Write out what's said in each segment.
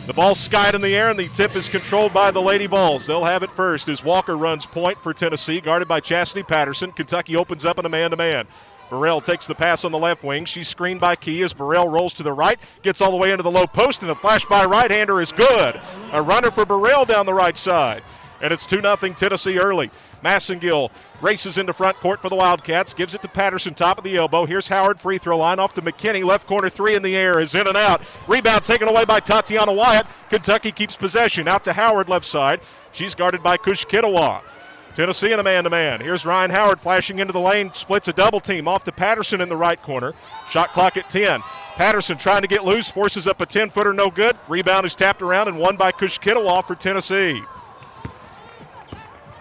The ball skied in the air, and the tip is controlled by the Lady Vols. They'll have it first as Walker runs point for Tennessee, guarded by Chasity Patterson. Kentucky opens up in a man-to-man. Burrell takes the pass on the left wing. She's screened by Key as Burrell rolls to the right, gets all the way into the low post, and a flash by right-hander is good. A runner for Burrell down the right side. And it's 2-0 Tennessee early. Massengill races into front court for the Wildcats, gives it to Patterson, top of the elbow. Here's Howard, free throw line off to McKinney. Left corner three in the air is in and out. Rebound taken away by Tatiana Wyatt. Kentucky keeps possession. Out to Howard, left side. She's guarded by Kushkitawa. Tennessee in a man-to-man. Here's Ryan Howard flashing into the lane, splits a double team off to Patterson in the right corner. Shot clock at 10. Patterson trying to get loose, forces up a 10-footer, no good. Rebound is tapped around and won by Kushkitawa for Tennessee.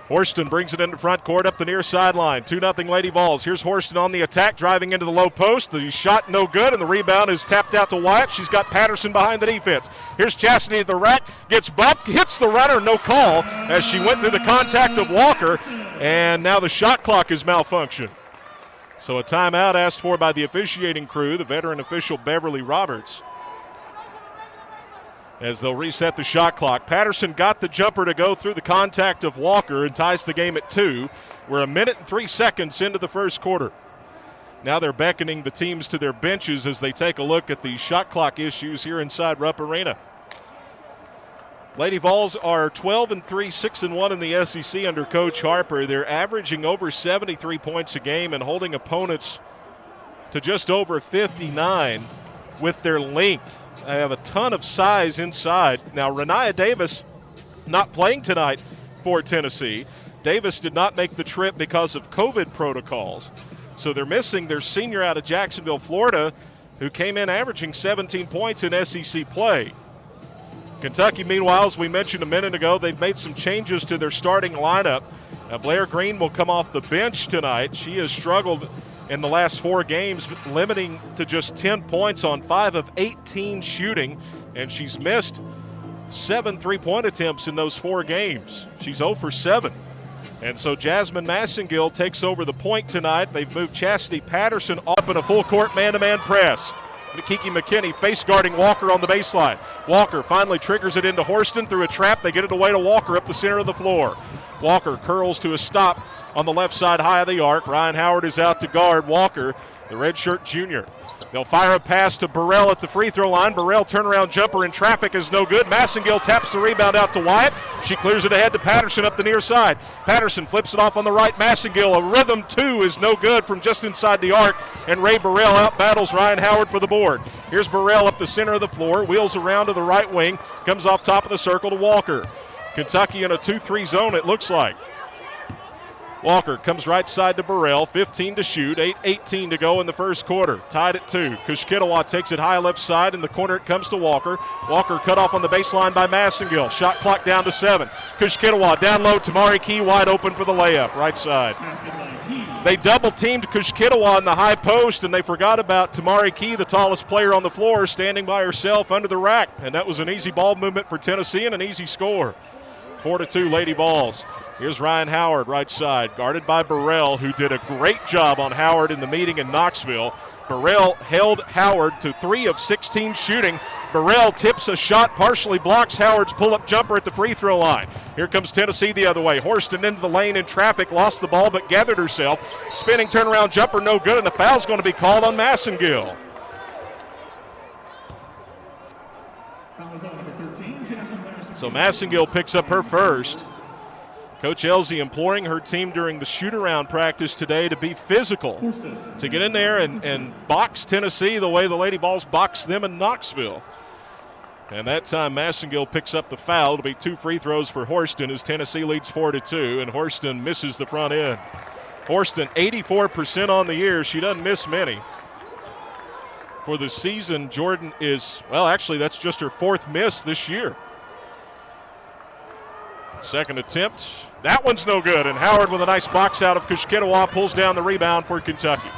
Horston brings it into front court up the near sideline. 2-0 Lady Vols. Here's Horston on the attack, driving into the low post. The shot no good, and the rebound is tapped out to Wyatt. She's got Patterson behind the defense. Here's Chastity at the rack, gets bumped, hits the runner, no call, as she went through the contact of Walker, and now the shot clock is malfunctioned. So a timeout asked for by the officiating crew, the veteran official Beverly Roberts, as they'll reset the shot clock. Patterson got the jumper to go through the contact of Walker and ties the game at 2. We're 1 minute and 3 seconds into the first quarter. Now they're beckoning the teams to their benches as they take a look at the shot clock issues here inside Rupp Arena. Lady Vols are 12-3, 6-1 in the SEC under Coach Harper. They're averaging over 73 points a game and holding opponents to just over 59 with their length. They have a ton of size inside. Now, Renaya Davis not playing tonight for Tennessee. Davis did not make the trip because of COVID protocols. So they're missing their senior out of Jacksonville, Florida, who came in averaging 17 points in SEC play. Kentucky, meanwhile, as we mentioned a minute ago, they've made some changes to their starting lineup. Now, Blair Green will come off the bench tonight. She has struggled in the last 4 games, limiting to just 10 points on 5 of 18 shooting, and she's missed 7 3-point attempts in those 4 games. She's 0 for 7. And so Jasmine Massengill takes over the point tonight. They've moved Chasity Patterson up in a full-court man-to-man press. Kiki McKinney face guarding Walker on the baseline. Walker finally triggers it into Horston through a trap. They get it away to Walker up the center of the floor. Walker curls to a stop on the left side high of the arc. Ryan Howard is out to guard Walker, the redshirt junior. They'll fire a pass to Burrell at the free throw line. Burrell turnaround jumper in traffic is no good. Massengill taps the rebound out to Wyatt. She clears it ahead to Patterson up the near side. Patterson flips it off on the right. Massengill, a rhythm 2 is no good from just inside the arc, and Ray Burrell out battles Ryan Howard for the board. Here's Burrell up the center of the floor, wheels around to the right wing, comes off top of the circle to Walker. Kentucky in a 2-3 zone, it looks like. Walker comes right side to Burrell, 15 to shoot, 8:18 to go in the first quarter. Tied at 2. Kushkitawa takes it high left side. In the corner it comes to Walker. Walker cut off on the baseline by Massengill. Shot clock down to 7. Kushkitawa down low. Tamari Key wide open for the layup, right side. They double-teamed Kushkitawa in the high post, and they forgot about Tamari Key, the tallest player on the floor, standing by herself under the rack. And that was an easy ball movement for Tennessee and an easy score. 4-2 Lady Vols. Here's Ryan Howard, right side, guarded by Burrell, who did a great job on Howard in the meeting in Knoxville. Burrell held Howard to 3 of 16 shooting. Burrell tips a shot, partially blocks Howard's pull-up jumper at the free throw line. Here comes Tennessee the other way. Horston into the lane in traffic, lost the ball but gathered herself. Spinning turnaround jumper, no good, and the foul's going to be called on Massengill. So Massengill picks up her first. Coach Elsie imploring her team during the shoot-around practice today to be physical, to get in there and box Tennessee the way the Lady Vols boxed them in Knoxville. And that time Massengill picks up the foul. It'll be 2 free throws for Horston as Tennessee leads 4-2, and Horston misses the front end. Horston 84% on the year. She doesn't miss many. For the season, Jordan is, well, actually that's just her 4th miss this year. Second attempt. That one's no good, and Howard with a nice box out of Kushkitawa pulls down the rebound for Kentucky.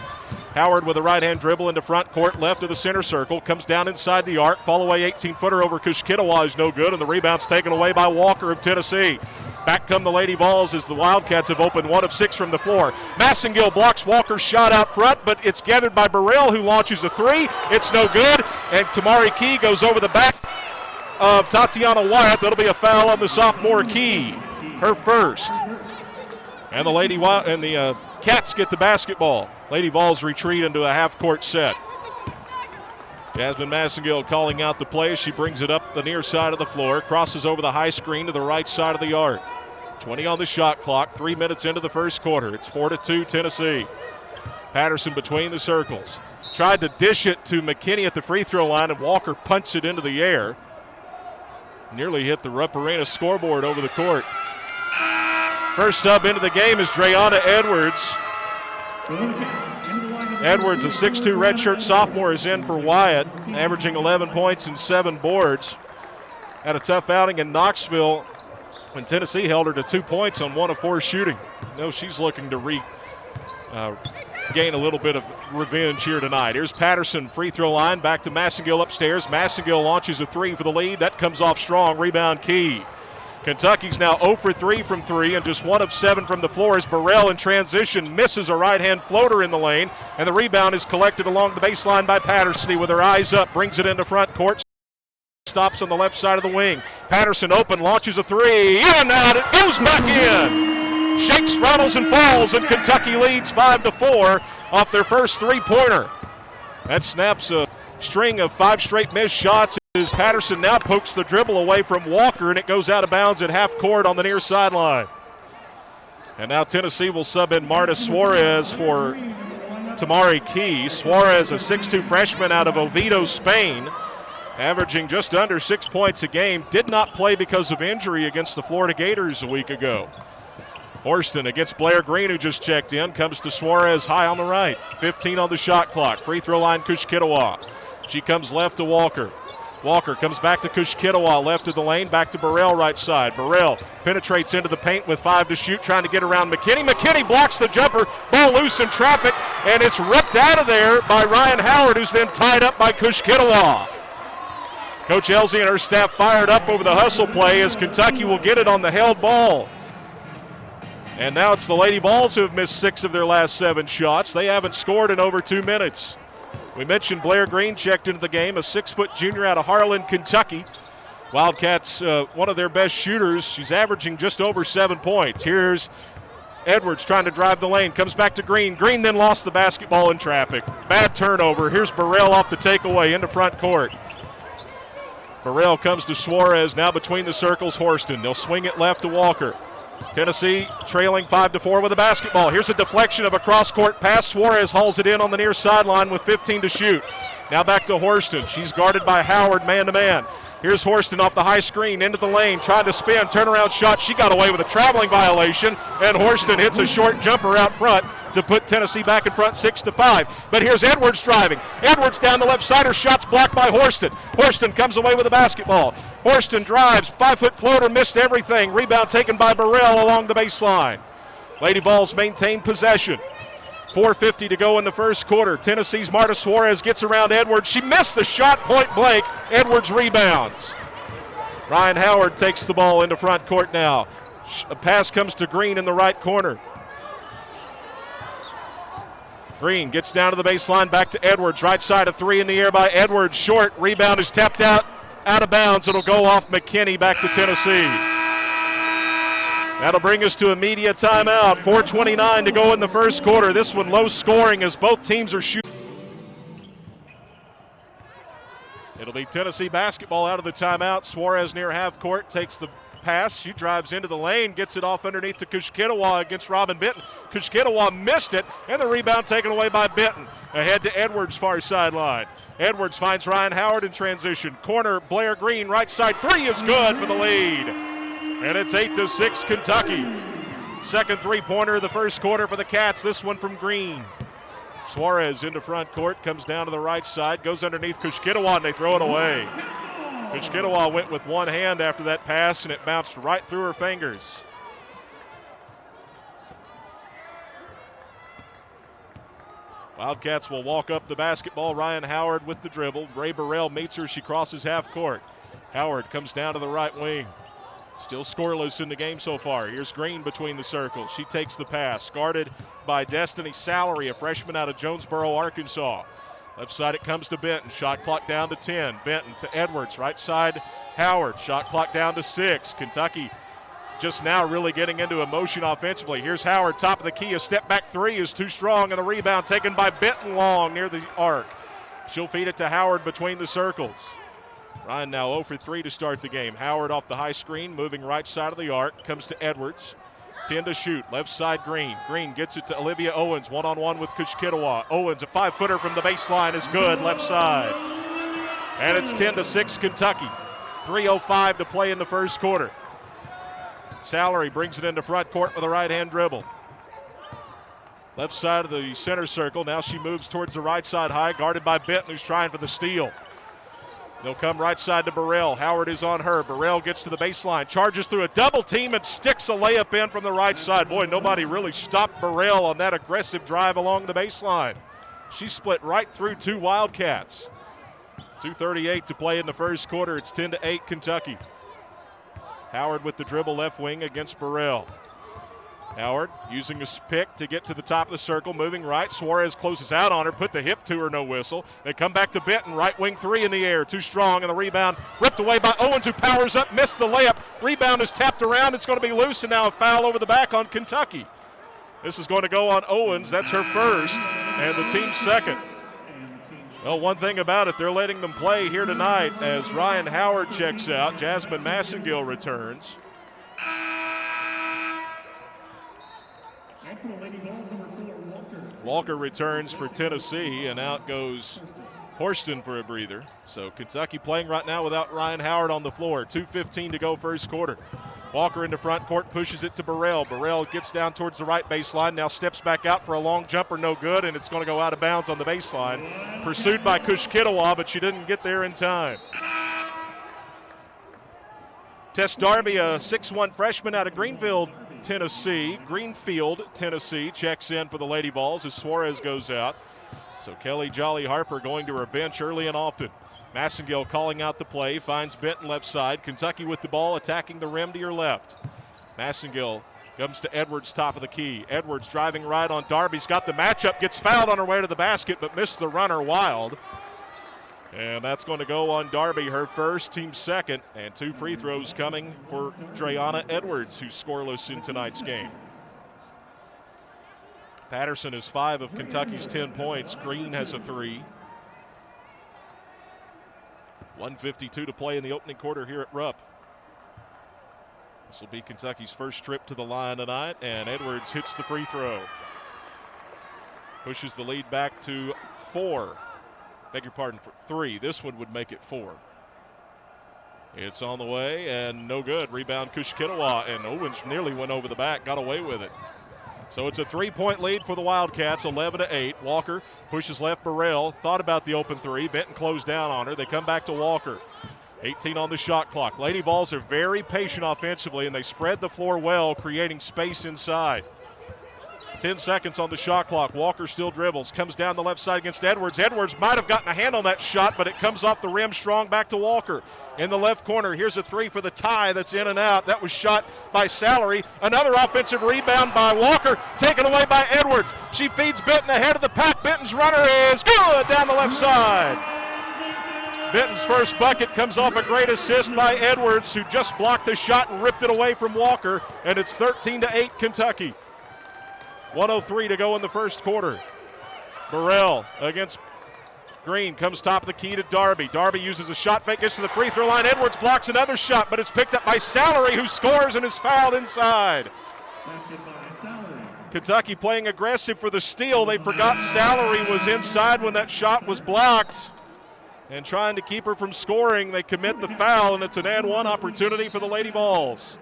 Howard with a right-hand dribble into front court, left of the center circle, comes down inside the arc, fall away 18-footer over Kushkitawa is no good, and the rebound's taken away by Walker of Tennessee. Back come the Lady Vols as the Wildcats have opened 1 of 6 from the floor. Massengill blocks Walker's shot out front, but it's gathered by Burrell, who launches a 3. It's no good, and Tamari Key goes over the back of Tatiana Wyatt. That'll be a foul on the sophomore Key, her first. And the Cats get the basketball. Lady Vols retreat into a half-court set. Jasmine Massengill calling out the play. She brings it up the near side of the floor, crosses over the high screen to the right side of the arc. 20 on the shot clock, 3 minutes into the first quarter. It's 4-2 Tennessee. Patterson between the circles. Tried to dish it to McKinney at the free throw line, and Walker punched it into the air. Nearly hit the Rupp Arena scoreboard over the court. First sub into the game is Dreana Edwards. Edwards, a 6'2 redshirt sophomore, is in for Wyatt, averaging 11 points and 7 boards. Had a tough outing in Knoxville when Tennessee held her to 2 points on 1 of 4 shooting. She's looking to gain a little bit of revenge here tonight. Here's Patterson, free throw line, back to Massengill upstairs. Massengill launches a 3 for the lead. That comes off strong. Rebound Key. Kentucky's now 0 for 3 from 3 and just 1 of 7 from the floor as Burrell in transition misses a right-hand floater in the lane, and the rebound is collected along the baseline by Patterson with her eyes up, brings it into front court, stops on the left side of the wing. Patterson open, launches a 3, in and out, it goes back in. Shakes, rattles, and falls, and Kentucky leads 5-4 off their first three-pointer. That snaps a string of 5 straight missed shots as Patterson now pokes the dribble away from Walker, and it goes out of bounds at half court on the near sideline. And now Tennessee will sub in Marta Suarez for Tamari Key. Suarez, a 6'2 freshman out of Oviedo, Spain, averaging just under 6 points a game. Did not play because of injury against the Florida Gators a week ago. Horston against Blair Green, who just checked in, comes to Suarez high on the right. 15 on the shot clock. Free throw line, Kushkitawa. She comes left to Walker. Walker comes back to Kushkitawa, left of the lane, back to Burrell, right side. Burrell penetrates into the paint with 5 to shoot, trying to get around McKinney. McKinney blocks the jumper, ball loose in traffic, and it's ripped out of there by Ryan Howard, who's then tied up by Kushkitawa. Coach Elsie and her staff fired up over the hustle play as Kentucky will get it on the held ball. And now it's the Lady Vols who have missed 6 of their last 7 shots. They haven't scored in over 2 minutes. We mentioned Blair Green checked into the game, a 6-foot junior out of Harlan, Kentucky. Wildcats, one of their best shooters. She's averaging just over 7 points. Here's Edwards trying to drive the lane, comes back to Green. Green then lost the basketball in traffic. Bad turnover. Here's Burrell off the takeaway into front court. Burrell comes to Suarez, now between the circles, Horston. They'll swing it left to Walker. Tennessee trailing 5-4 with the basketball. Here's a deflection of a cross-court pass. Suarez hauls it in on the near sideline with 15 to shoot. Now back to Horston. She's guarded by Howard man-to-man. Here's Horston off the high screen into the lane, trying to spin, turnaround shot. She got away with a traveling violation, and Horston hits a short jumper out front to put Tennessee back in front 6-5. But here's Edwards driving. Edwards down the left side. Her shot's blocked by Horston. Horston comes away with the basketball. Horston drives. 5-foot floater, missed everything. Rebound taken by Burrell along the baseline. Lady Vols maintain possession. 4:50 to go in the first quarter. Tennessee's Marta Suarez gets around Edwards. She missed the shot, point blank. Edwards rebounds. Ryan Howard takes the ball into front court now. A pass comes to Green in the right corner. Green gets down to the baseline, back to Edwards. Right side, a 3 in the air by Edwards. Short, rebound is tapped out of bounds. It'll go off McKinney, back to Tennessee. That'll bring us to a media timeout. 4:29 to go in the first quarter. This one low scoring as both teams are shooting. It'll be Tennessee basketball out of the timeout. Suarez near half court takes the pass. She drives into the lane, gets it off underneath to Kushkitawa against Robin Benton. Kushkitawa missed it, and the rebound taken away by Benton. Ahead to Edwards, far sideline. Edwards finds Ryan Howard in transition. Corner, Blair Green, right side. 3 is good for the lead. And it's 8-6 Kentucky. Second three-pointer of the first quarter for the Cats. This one from Green. Suarez into front court, comes down to the right side, goes underneath Kushkitawa, and they throw it away. Kushkitawa went with one hand after that pass, and it bounced right through her fingers. Wildcats will walk up the basketball. Ryan Howard with the dribble. Ray Burrell meets her. She crosses half court. Howard comes down to the right wing. Still scoreless in the game so far. Here's Green between the circles. She takes the pass. Guarded by Destiny Salary, a freshman out of Jonesboro, Arkansas. Left side it comes to Benton. Shot clock down to 10. Benton to Edwards. Right side, Howard. Shot clock down to 6. Kentucky just now really getting into a motion offensively. Here's Howard, top of the key. A step back three is too strong, and the rebound taken by Benton long near the arc. She'll feed it to Howard between the circles. Ryan now 0 for 3 to start the game. Howard off the high screen, moving right side of the arc. Comes to Edwards. 10 to shoot. Left side, Green. Green gets it to Olivia Owens. One-on-one with Kushkitawa. Owens, a 5-footer from the baseline is good. Left side. And it's 10 to 6 Kentucky. 3:05 to play in the first quarter. Salary brings it into front court with a right-hand dribble. Left side of the center circle. Now she moves towards the right side high, guarded by Benton, who's trying for the steal. They'll come right side to Burrell. Howard is on her. Burrell gets to the baseline, charges through a double team and sticks a layup in from the right side. Boy, nobody really stopped Burrell on that aggressive drive along the baseline. She split right through two Wildcats. 2:38 to play in the first quarter. It's 10-8 Kentucky. Howard with the dribble left wing against Burrell. Howard using a pick to get to the top of the circle, moving right. Suarez closes out on her, put the hip to her, no whistle. They come back to Benton, right wing three in the air, too strong, and the rebound ripped away by Owens, who powers up, missed the layup. Rebound is tapped around, it's going to be loose, and now a foul over the back on Kentucky. This is going to go on Owens, that's her first, and the team's second. Well, one thing about it, they're letting them play here tonight as Ryan Howard checks out. Jasmine Massengill returns. Walker returns for Tennessee, and out goes Horston for a breather. So Kentucky playing right now without Ryan Howard on the floor. 2:15 to go first quarter. Walker into front court, pushes it to Burrell. Burrell gets down towards the right baseline, now steps back out for a long jumper, no good, and it's going to go out of bounds on the baseline. Pursued by Kushkitawa, but she didn't get there in time. Tess Darby, a 6'1 freshman out of Greenfield, Tennessee, checks in for the Lady Vols as Suarez goes out. So Kelly Jolly Harper going to her bench early and often. Massengill calling out the play, finds Benton left side. Kentucky with the ball, attacking the rim to your left. Massengill comes to Edwards, top of the key. Edwards driving right on Darby's got the matchup, gets fouled on her way to the basket, but missed the runner Wild. And that's going to go on Darby, her first, team second, and 2 free throws coming for Dreana Edwards, who's scoreless in tonight's game. Patterson is 5 of Kentucky's 10 points. Green has a 3. 1:52 to play in the opening quarter here at Rupp. This will be Kentucky's first trip to the line tonight, and Edwards hits the free throw. Pushes the lead back to 4. Beg your pardon, for 3. This one would make it 4. It's on the way, and no good. Rebound Kushkitawa, and Owens nearly went over the back, got away with it. So it's a 3-point lead for the Wildcats, 11-8. Walker pushes left. Burrell thought about the open 3. Benton closed down on her. They come back to Walker. 18 on the shot clock. Lady Vols are very patient offensively, and they spread the floor well, creating space inside. 10 seconds on the shot clock. Walker still dribbles. Comes down the left side against Edwards. Edwards might have gotten a hand on that shot, but it comes off the rim strong back to Walker. In the left corner, here's a 3 for the tie that's in and out. That was shot by Salary. Another offensive rebound by Walker, taken away by Edwards. She feeds Benton ahead of the pack. Benton's runner is good down the left side. Benton's first bucket comes off a great assist by Edwards, who just blocked the shot and ripped it away from Walker, and it's 13-8 Kentucky. 1:03 to go in the first quarter. Burrell against Green, comes top of the key to Darby. Darby uses a shot fake, gets to the free throw line. Edwards blocks another shot, but it's picked up by Salary, who scores and is fouled inside. Kentucky playing aggressive for the steal. They forgot Salary was inside when that shot was blocked. And trying to keep her from scoring, they commit the foul, and it's an and one opportunity for the Lady Vols.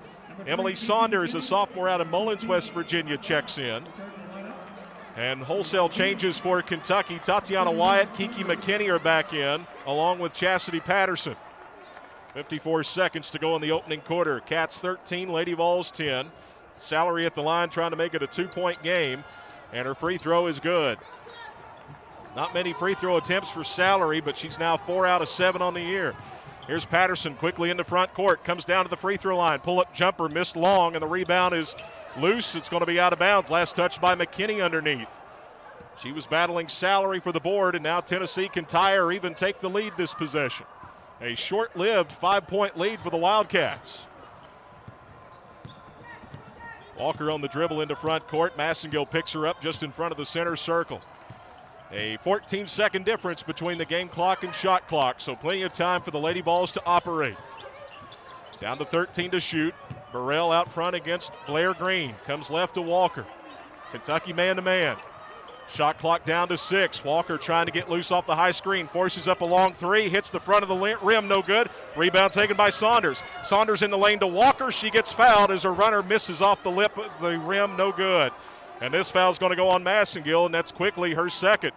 Emily Saunders, a sophomore out of Mullins, West Virginia, checks in. And wholesale changes for Kentucky. Tatiana Wyatt, Kiki McKinney are back in, along with Chasity Patterson. 54 seconds to go in the opening quarter. Cats 13, Lady Vols 10. Salary at the line trying to make it a 2-point game, and her free throw is good. Not many free throw attempts for Salary, but she's now 4 out of 7 on the year. Here's Patterson quickly into front court, comes down to the free throw line. Pull-up jumper, missed long, and the rebound is loose. It's going to be out of bounds. Last touch by McKinney underneath. She was battling Salary for the board, and now Tennessee can tie or even take the lead this possession. A short-lived 5-point lead for the Wildcats. Walker on the dribble into front court. Massengill picks her up just in front of the center circle. A 14-second difference between the game clock and shot clock, so plenty of time for the Lady Vols to operate. Down to 13 to shoot. Burrell out front against Blair Green. Comes left to Walker. Kentucky man-to-man. Shot clock down to 6. Walker trying to get loose off the high screen. Forces up a long three. Hits the front of the rim. No good. Rebound taken by Saunders. Saunders in the lane to Walker. She gets fouled as her runner misses off the lip of the rim. No good. And this foul is going to go on Massengill, and that's quickly her second.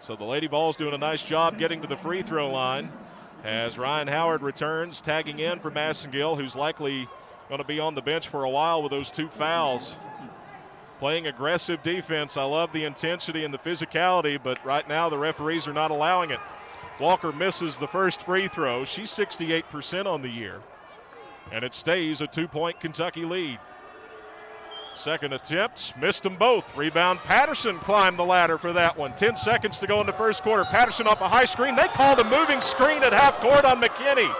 So the Lady Vols doing a nice job getting to the free throw line as Ryan Howard returns, tagging in for Massengill, who's likely going to be on the bench for a while with those 2 fouls. Playing aggressive defense. I love the intensity and the physicality, but right now the referees are not allowing it. Walker misses the first free throw. She's 68% on the year, and it stays a 2-point Kentucky lead. Second attempt, missed them both. Rebound, Patterson climbed the ladder for that one. 10 seconds to go in the first quarter. Patterson off a high screen. They called a moving screen at half court on McKinney.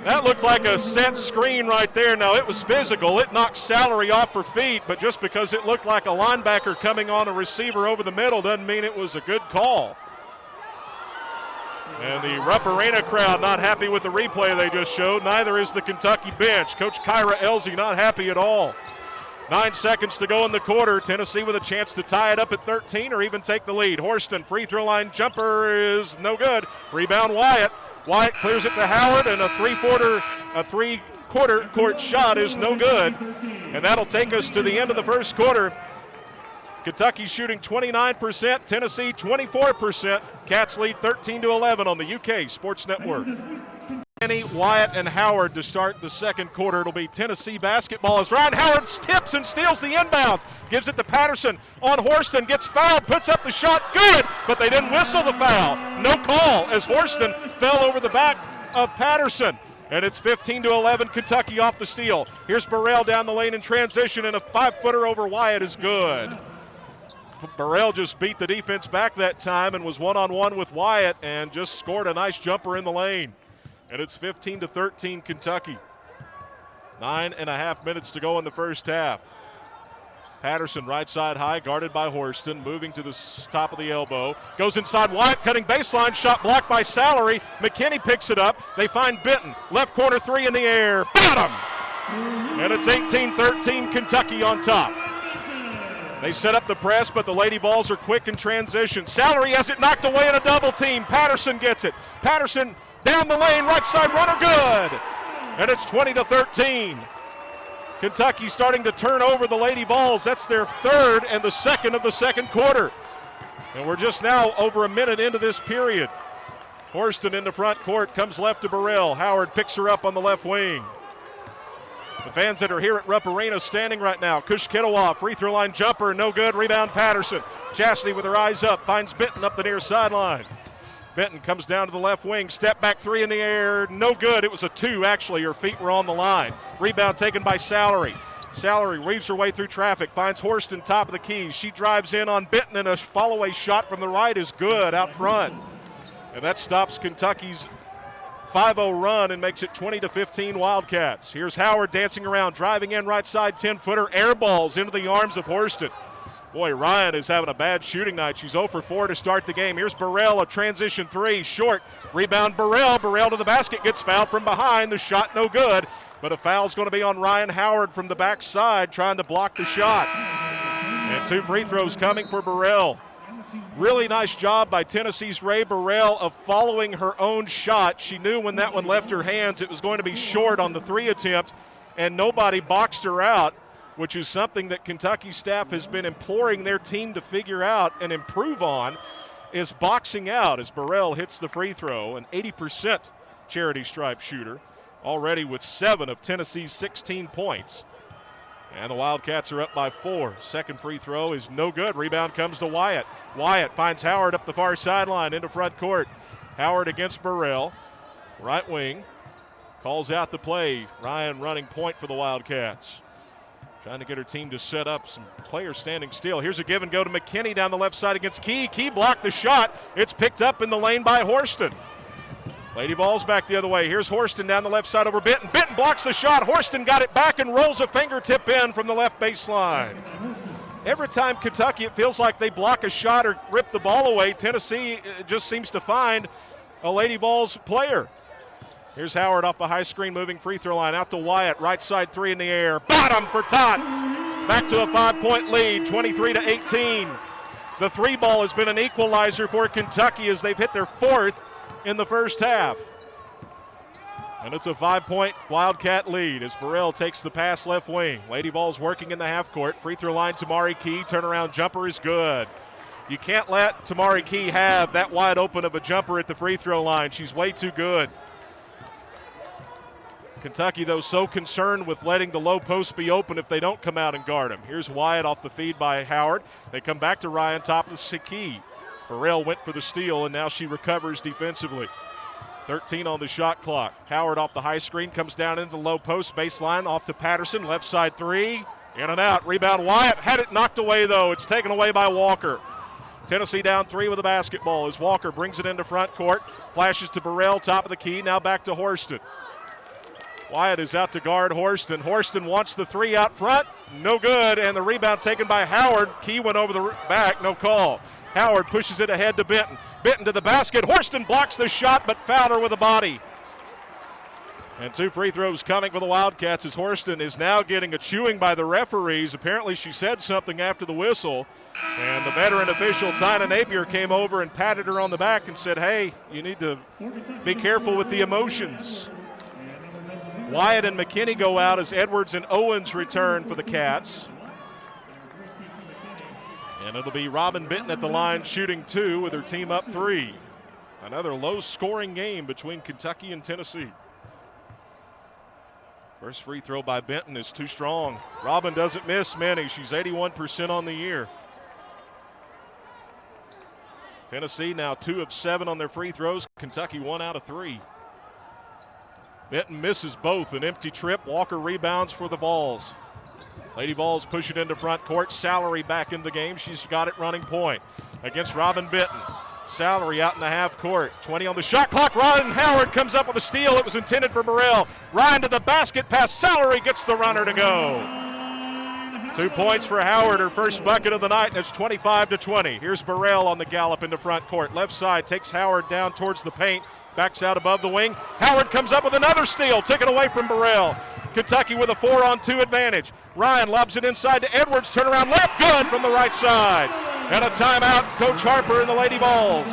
That looked like a set screen right there. Now, it was physical. It knocked Salary off her feet, but just because it looked like a linebacker coming on a receiver over the middle doesn't mean it was a good call. And the Rupp Arena crowd not happy with the replay they just showed. Neither is the Kentucky bench. Coach Kyra Elsie not happy at all. 9 seconds to go in the quarter. Tennessee with a chance to tie it up at 13 or even take the lead. Horston, free throw line jumper is no good. Rebound Wyatt. Wyatt clears it to Howard, and a three-quarter court shot is no good. And that'll take us to the end of the first quarter. Kentucky shooting 29%, Tennessee 24%. Cats lead 13-11 on the UK Sports Network. Kenny, Wyatt, and Howard to start the second quarter. It'll be Tennessee basketball as Ryan Howard tips and steals the inbounds. Gives it to Patterson on Horston. Gets fouled, puts up the shot. Good, but they didn't whistle the foul. No call as Horston fell over the back of Patterson. And it's 15-11, Kentucky off the steal. Here's Burrell down the lane in transition, and a 5-footer over Wyatt is good. Burrell just beat the defense back that time and was one-on-one with Wyatt and just scored a nice jumper in the lane. And it's 15-13 Kentucky. 9.5 minutes to go in the first half. Patterson right side high, guarded by Horston, moving to the top of the elbow. Goes inside Wyatt, cutting baseline, shot blocked by Salary. McKinney picks it up. They find Benton. Left corner three in the air. Bottom! And it's 18-13 Kentucky on top. They set up the press, but the Lady Vols are quick in transition. Salary has it knocked away in a double team. Patterson gets it. Patterson down the lane, right side runner, good. And it's 20-13. Kentucky starting to turn over the Lady Vols. That's their third and the second of the second quarter. And we're just now over a minute into this period. Horston in the front court, comes left to Burrell. Howard picks her up on the left wing. The fans that are here at Rupp Arena standing right now. Kush Kittiwa, free throw line jumper, no good. Rebound Patterson. Chasity with her eyes up, finds Benton up the near sideline. Benton comes down to the left wing, step back three in the air, no good. It was a 2 actually, her feet were on the line. Rebound taken by Salary. Salary weaves her way through traffic, finds Horston top of the key. She drives in on Benton, and a follow-away shot from the right is good out front. And that stops Kentucky's 5-0 run and makes it 20-15 Wildcats. Here's Howard dancing around, driving in right side, 10-footer, air balls into the arms of Horston. Boy, Ryan is having a bad shooting night. She's 0 for 4 to start the game. Here's Burrell, a transition 3, short. Rebound Burrell. Burrell to the basket, gets fouled from behind. The shot no good, but a foul's going to be on Ryan Howard from the backside trying to block the shot. And 2 free throws coming for Burrell. Really nice job by Tennessee's Ray Burrell of following her own shot. She knew when that one left her hands it was going to be short on the 3 attempt, and nobody boxed her out, which is something that Kentucky staff has been imploring their team to figure out and improve on, is boxing out as Burrell hits the free throw, an 80% charity stripe shooter, already with 7 of Tennessee's 16 points. And the Wildcats are up by 4. Second free throw is no good. Rebound comes to Wyatt. Wyatt finds Howard up the far sideline into front court. Howard against Burrell. Right wing. calls out the play. Ryan running point for the Wildcats. Trying to get her team to set up some players standing still. Here's a give and go to McKinney down the left side against Key. Key blocked the shot. It's picked up in the lane by Horston. Lady Vols back the other way. Here's Horston down the left side over Benton. Benton blocks the shot. Horston got it back and rolls a fingertip in from the left baseline. Every time Kentucky, it feels like they block a shot or rip the ball away. Tennessee just seems to find a Lady Vols player. Here's Howard off the high screen, moving free throw line out to Wyatt. Right side three in the air. Bottom for Tot. Back to a 5-point lead, 23-18. The three ball has been an equalizer for Kentucky as they've hit their fourth in the first half. And it's a 5-point Wildcat lead as Burrell takes the pass left wing. Lady Vols working in the half court. Free throw line, Tamari Key. Turnaround jumper is good. You can't let Tamari Key have that wide open of a jumper at the free throw line. She's way too good. Kentucky, though, so concerned with letting the low post be open if they don't come out and guard him. Here's Wyatt off the feed by Howard. They come back to Ryan, top of the key. Burrell went for the steal, and now she recovers defensively. 13 on the shot clock. Howard off the high screen, comes down into the low post, baseline, off to Patterson, left side three. In and out, rebound Wyatt. Had it knocked away, though. It's taken away by Walker. Tennessee down three with a basketball as Walker brings it into front court. Flashes to Burrell, top of the key, now back to Horston. Wyatt is out to guard Horston. Horston wants the three out front. No good, and the rebound taken by Howard. Key went over the back, no call. Howard pushes it ahead to Benton. Benton to the basket. Horston blocks the shot, but fouled her with a body. And two free throws coming for the Wildcats as Horston is now getting a chewing by the referees. Apparently she said something after the whistle, and the veteran official, Tina Napier, came over and patted her on the back and said, hey, you need to be careful with the emotions. Wyatt and McKinney go out as Edwards and Owens return for the Cats. And it'll be Robin Benton at the line shooting two with her team up three. Another low-scoring game between Kentucky and Tennessee. First free throw by Benton is too strong. Robin doesn't miss many. She's 81% on the year. Tennessee now 2 of 7 on their free throws. Kentucky 1 out of 3. Benton misses both. An empty trip. Walker rebounds for the Vols. Lady Vols push it into front court. Salary back in the game. She's got it running point against Robin Benton. Salary out in the half court. 20 on the shot clock. Ryan Howard comes up with a steal. It was intended for Burrell. Ryan to the basket. Pass. Salary gets the runner to go. 2 points for Howard, her first bucket of the night, and it's 25-20. Here's Burrell on the gallop into front court. Left side takes Howard down towards the paint. Backs out above the wing. Howard comes up with another steal, taken away from Burrell. Kentucky with a 4-on-2 advantage. Ryan lobs it inside to Edwards. Turnaround left, good from the right side. And a timeout, Coach Harper and the Lady Vols.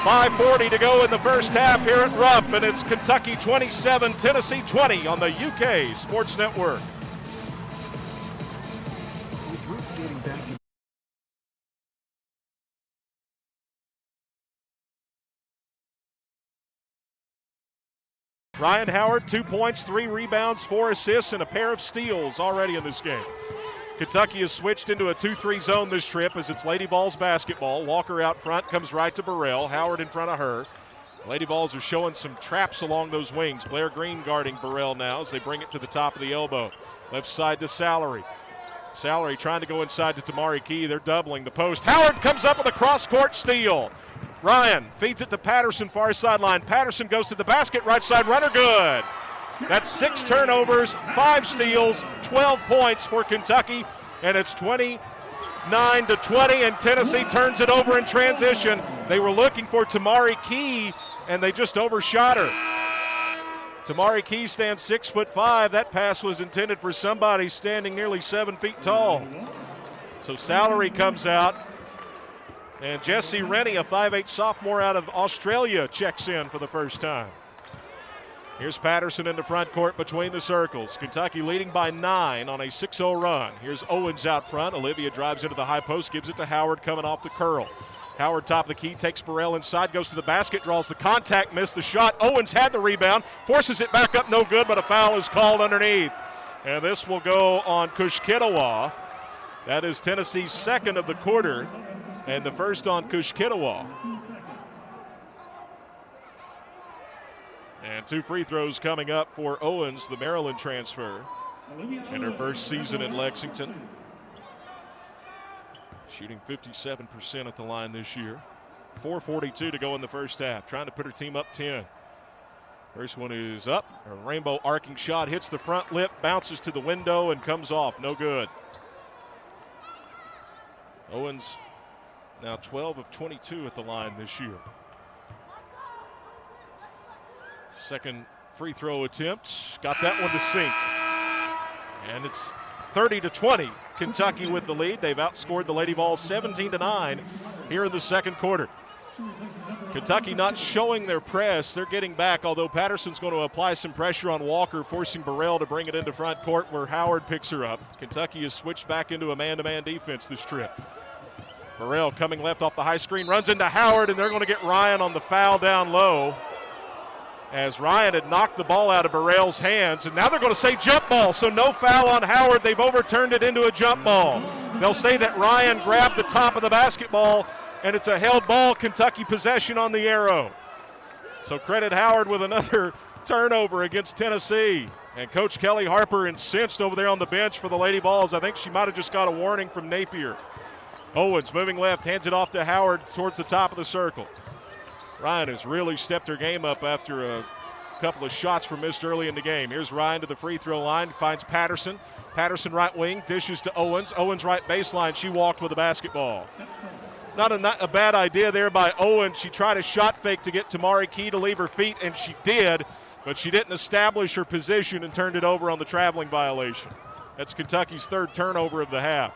5:40 to go in the first half here at Rupp, and it's Kentucky 27, Tennessee 20 on the UK Sports Network. Ryan Howard, 2 points, 3 rebounds, 4 assists, and a pair of steals already in this game. Kentucky has switched into a 2-3 zone this trip as it's Lady Vols basketball. Walker out front, comes right to Burrell. Howard in front of her. Lady Vols are showing some traps along those wings. Blair Green guarding Burrell now as they bring it to the top of the elbow. Left side to Salary. Salary trying to go inside to Tamari Key. They're doubling the post. Howard comes up with a cross-court steal. Ryan feeds it to Patterson, far sideline. Patterson goes to the basket, right side runner, good. That's 6 turnovers, 5 steals, 12 points for Kentucky, and it's 29-20, and Tennessee turns it over in transition. They were looking for Tamari Key, and they just overshot her. Tamari Key stands 6'5". That pass was intended for somebody standing nearly 7 feet tall. So Salary comes out. And Jessie Rennie, a 5'8" sophomore out of Australia, checks in for the first time. Here's Patterson in the front court between the circles. Kentucky leading by 9 on a 6-0 run. Here's Owens out front. Olivia drives into the high post, gives it to Howard coming off the curl. Howard top of the key, takes Burrell inside, goes to the basket, draws the contact, missed the shot. Owens had the rebound, forces it back up, no good, but a foul is called underneath. And this will go on Kushkitawa. That is Tennessee's second of the quarter. And the first on Kushkitawa. And 2 free throws coming up for Owens, the Maryland transfer, in her first season in Lexington. Shooting 57% at the line this year. 4:42 to go in the first half. Trying to put her team up 10. First one is up. A rainbow arcing shot hits the front lip, bounces to the window, and comes off. No good. Owens now 12 of 22 at the line this year. Second free throw attempt. Got that one to sink. And it's 30-20. Kentucky with the lead. They've outscored the Lady Vols 17-9 here in the second quarter. Kentucky not showing their press. They're getting back, although Patterson's going to apply some pressure on Walker, forcing Burrell to bring it into front court where Howard picks her up. Kentucky has switched back into a man-to-man defense this trip. Burrell coming left off the high screen, runs into Howard, and they're going to get Ryan on the foul down low, as Ryan had knocked the ball out of Burrell's hands, and now they're going to say jump ball, so no foul on Howard. They've overturned it into a jump ball. They'll say that Ryan grabbed the top of the basketball, and it's a held ball, Kentucky possession on the arrow. So credit Howard with another turnover against Tennessee. And Coach Kelly Harper incensed over there on the bench for the Lady Vols. I think she might have just got a warning from Napier. Owens moving left, hands it off to Howard towards the top of the circle. Ryan has really stepped her game up after a couple of shots were missed early in the game. Here's Ryan to the free throw line, finds Patterson. Patterson right wing, dishes to Owens. Owens right baseline, she walked with the basketball. Not a bad idea there by Owens. She tried a shot fake to get Tamari Key to leave her feet, and she did, but she didn't establish her position and turned it over on the traveling violation. That's Kentucky's third turnover of the half.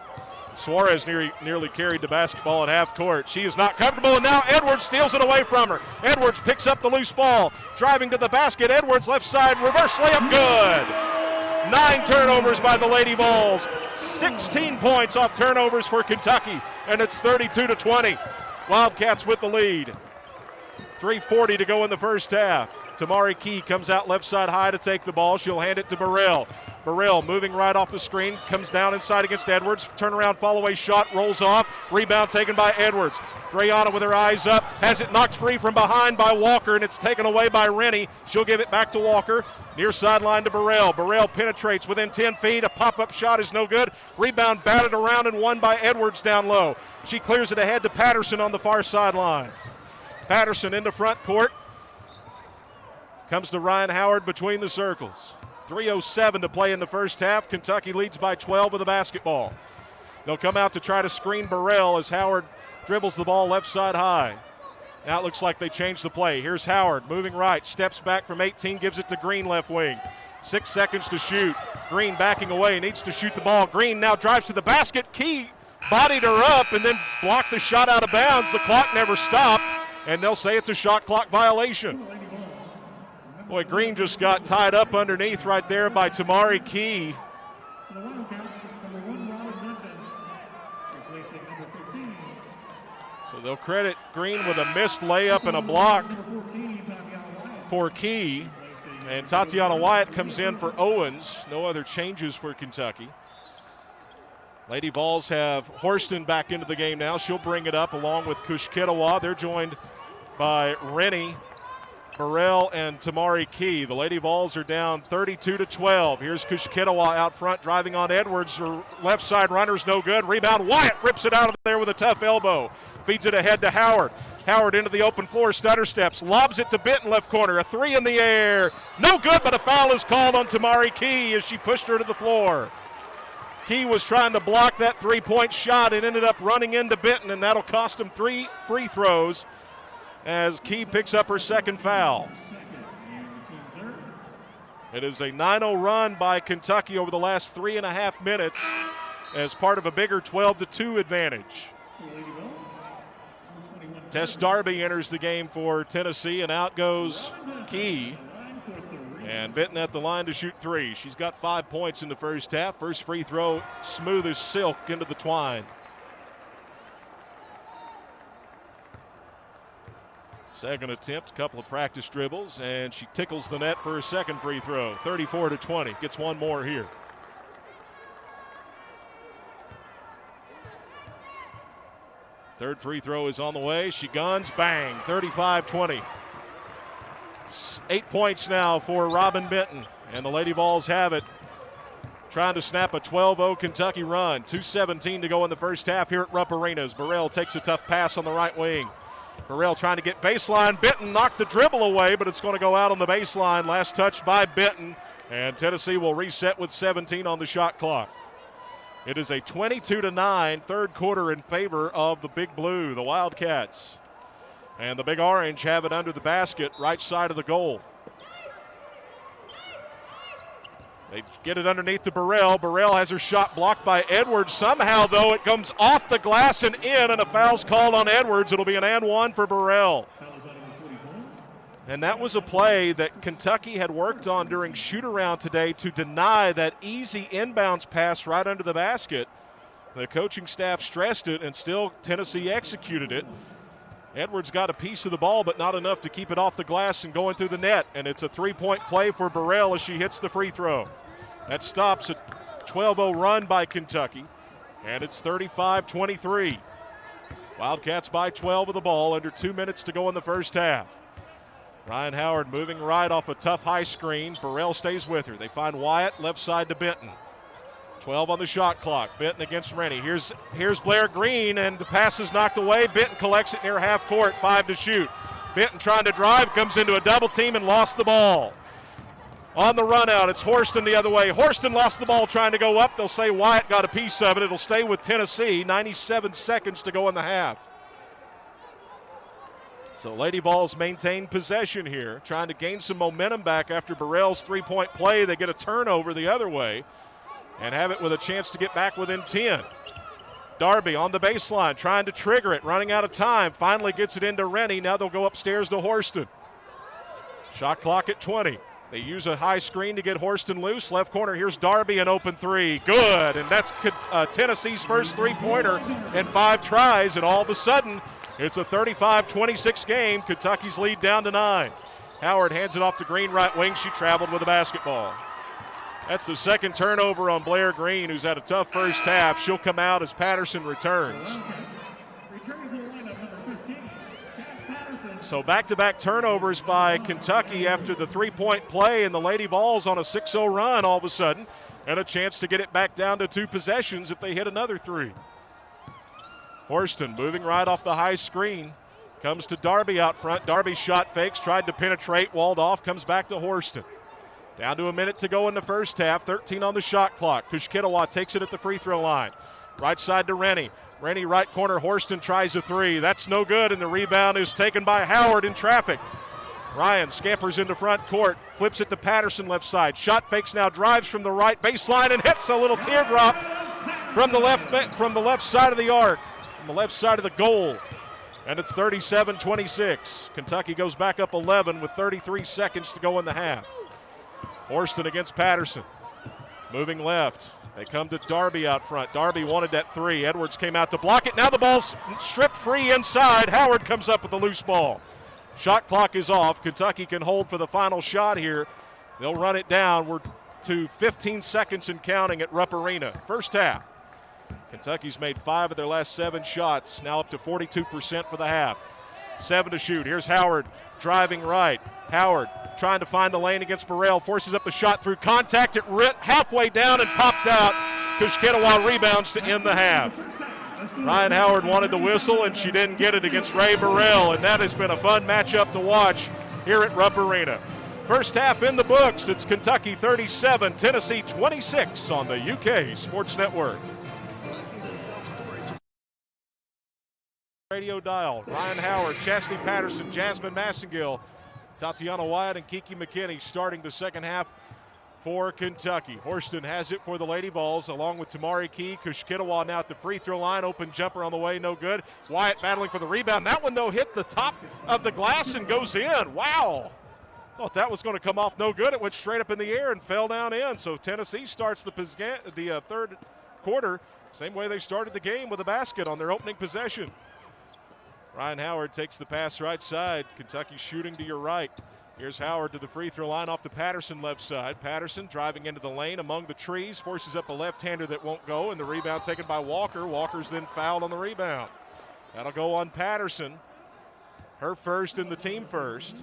Suarez nearly carried the basketball at half court. She is not comfortable, and now Edwards steals it away from her. Edwards picks up the loose ball, driving to the basket. Edwards left side, reverse layup, good. 9 turnovers by the Lady Vols. 16 points off turnovers for Kentucky, and it's 32-20. Wildcats with the lead. 3:40 to go in the first half. Tamari Key comes out left side high to take the ball. She'll hand it to Burrell. Burrell moving right off the screen, comes down inside against Edwards. Turnaround follow-away shot, rolls off. Rebound taken by Edwards. Drayana with her eyes up, has it knocked free from behind by Walker, and it's taken away by Rennie. She'll give it back to Walker. Near sideline to Burrell. Burrell penetrates within 10 feet. A pop-up shot is no good. Rebound batted around and won by Edwards down low. She clears it ahead to Patterson on the far sideline. Patterson into front court. Comes to Ryan Howard between the circles. 3:07 to play in the first half. Kentucky leads by 12 with the basketball. They'll come out to try to screen Burrell as Howard dribbles the ball left side high. Now it looks like they changed the play. Here's Howard moving right, steps back from 18, gives it to Green left wing. 6 seconds to shoot. Green backing away, needs to shoot the ball. Green now drives to the basket. Key bodied her up and then blocked the shot out of bounds. The clock never stopped, and they'll say it's a shot clock violation. Boy, Green just got tied up underneath right there by Tamari Key. So they'll credit Green with a missed layup and a block for Key. And Tatiana Wyatt comes in for Owens. No other changes for Kentucky. Lady Vols have Horston back into the game now. She'll bring it up along with Kushketawa. They're joined by Rennie, Burrell, and Tamari Key. The Lady Vols are down 32-12. Here's Kushketawa out front, driving on Edwards. Her left side runner's no good. Rebound, Wyatt rips it out of there with a tough elbow. Feeds it ahead to Howard. Howard into the open floor, stutter steps, lobs it to Benton left corner. A 3 in the air. No good, but a foul is called on Tamari Key as she pushed her to the floor. Key was trying to block that three-point shot and ended up running into Benton, and that'll cost him 3 free throws as Key picks up her second foul. It is a 9-0 run by Kentucky over the last 3.5 minutes as part of a bigger 12-2 advantage. Tess Darby enters the game for Tennessee, and out goes Key. And Benton at the line to shoot 3. She's got 5 points in the first half. First free throw, smooth as silk into the twine. Second attempt, a couple of practice dribbles, and she tickles the net for her second free throw. 34-20, gets one more here. Third free throw is on the way. She guns, bang, 35-20. 8 points now for Robin Benton, and the Lady Vols have it, trying to snap a 12-0 Kentucky run. 2:17 to go in the first half here at Rupp Arena as Burrell takes a tough pass on the right wing. Burrell trying to get baseline. Benton knocked the dribble away, but it's going to go out on the baseline. Last touch by Benton, and Tennessee will reset with 17 on the shot clock. It is a 22-9 third quarter in favor of the Big Blue, the Wildcats. And the Big Orange have it under the basket, right side of the goal. They get it underneath to Burrell. Burrell has her shot blocked by Edwards. Somehow, though, it comes off the glass and in, and a foul's called on Edwards. It'll be an and one for Burrell. And that was a play that Kentucky had worked on during shoot-around today to deny that easy inbounds pass right under the basket. The coaching staff stressed it, and still Tennessee executed it. Edwards got a piece of the ball, but not enough to keep it off the glass and going through the net. And it's a three-point play for Burrell as she hits the free throw. That stops a 12-0 run by Kentucky, and it's 35-23. Wildcats by 12 of the ball, under 2 minutes to go in the first half. Ryan Howard moving right off a tough high screen. Burrell stays with her. They find Wyatt, left side to Benton. 12 on the shot clock. Benton against Rennie. Here's Blair Green, and the pass is knocked away. Benton collects it near half court, 5 to shoot. Benton trying to drive, comes into a double team and lost the ball. On the run out, it's Horston the other way. Horston lost the ball trying to go up. They'll say Wyatt got a piece of it. It'll stay with Tennessee. 97 seconds to go in the half. So Lady Vols maintain possession here, trying to gain some momentum back after Burrell's three-point play. They get a turnover the other way and have it with a chance to get back within 10. Darby on the baseline, trying to trigger it, running out of time. Finally gets it into Rennie. Now they'll go upstairs to Horston. Shot clock at 20. They use a high screen to get Horston loose. Left corner, here's Darby, an open three. Good, and that's Tennessee's first three-pointer in 5 tries, and all of a sudden, it's a 35-26 game. Kentucky's lead down to 9. Howard hands it off to Green, right wing. She traveled with the basketball. That's the second turnover on Blair Green, who's had a tough first half. She'll come out as Patterson returns. Returning to the lineup, number 15, Patterson. So back-to-back turnovers by Kentucky after the three-point play, and the Lady Vols on a 6-0 run all of a sudden, and a chance to get it back down to 2 possessions if they hit another 3. Horston moving right off the high screen. Comes to Darby out front. Darby shot fakes, tried to penetrate, walled off, comes back to Horston. Down to a minute to go in the first half, 13 on the shot clock. Kushkitawa takes it at the free throw line. Right side to Rennie. Rennie right corner, Horston tries a 3. That's no good, and the rebound is taken by Howard in traffic. Ryan scampers into front court, flips it to Patterson left side. Shot fakes now, drives from the right baseline and hits a little teardrop from the left side of the arc. The left side of the goal, and it's 37-26. Kentucky goes back up 11 with 33 seconds to go in the half. Horston against Patterson, moving left. They come to Darby out front. Darby wanted that 3. Edwards came out to block it. Now the ball's stripped free inside. Howard comes up with the loose ball. Shot clock is off. Kentucky can hold for the final shot here. They'll run it down. We're to 15 seconds and counting at Rupp Arena. First half. Kentucky's made 5 of their last 7 shots, now up to 42% for the half. 7 to shoot. Here's Howard driving right. Howard trying to find the lane against Burrell, forces up the shot through contact. It went halfway down and popped out. Kushkitawa rebounds to end the half. Ryan Howard wanted the whistle, and she didn't get it against Ray Burrell, and that has been a fun matchup to watch here at Rupp Arena. First half in the books. It's Kentucky 37, Tennessee 26 on the UK Sports Network. Radio dial. Ryan Howard, Chasity Patterson, Jasmine Massengill, Tatiana Wyatt, and Kiki McKinney starting the second half for Kentucky. Horston has it for the Lady Vols along with Tamari Key. Kushkitawa now at the free throw line. Open jumper on the way, no good. Wyatt battling for the rebound. That one, though, hit the top of the glass and goes in. Wow. Thought that was going to come off no good. It went straight up in the air and fell down in. So Tennessee starts the third quarter same way they started the game, with a basket on their opening possession. Ryan Howard takes the pass right side. Kentucky shooting to your right. Here's Howard to the free throw line off to Patterson left side. Patterson driving into the lane among the trees, forces up a left-hander that won't go, and the rebound taken by Walker. Walker's then fouled on the rebound. That'll go on Patterson. Her first and the team first.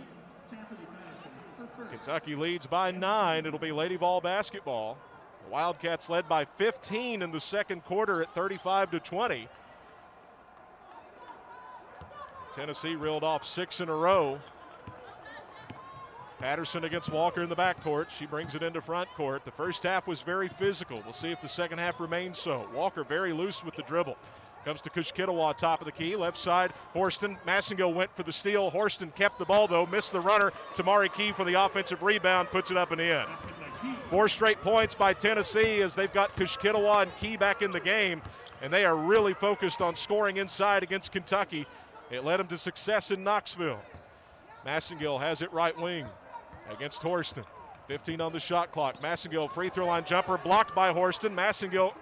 Kentucky leads by 9. It'll be Lady Vol basketball. The Wildcats led by 15 in the second quarter at 35-20. Tennessee reeled off 6 in a row. Patterson against Walker in the backcourt. She brings it into front court. The first half was very physical. We'll see if the second half remains so. Walker very loose with the dribble. Comes to Kushkitawa, top of the key. Left side, Horston. Massengill went for the steal. Horston kept the ball, though. Missed the runner. Tamari Key for the offensive rebound. Puts it up and in. 4 straight points by Tennessee as they've got Kushkitawa and Key back in the game. And they are really focused on scoring inside against Kentucky. It led them to success in Knoxville. Massengill has it right wing against Horston. 15 on the shot clock. Massengill free throw line jumper blocked by Horston. Massengill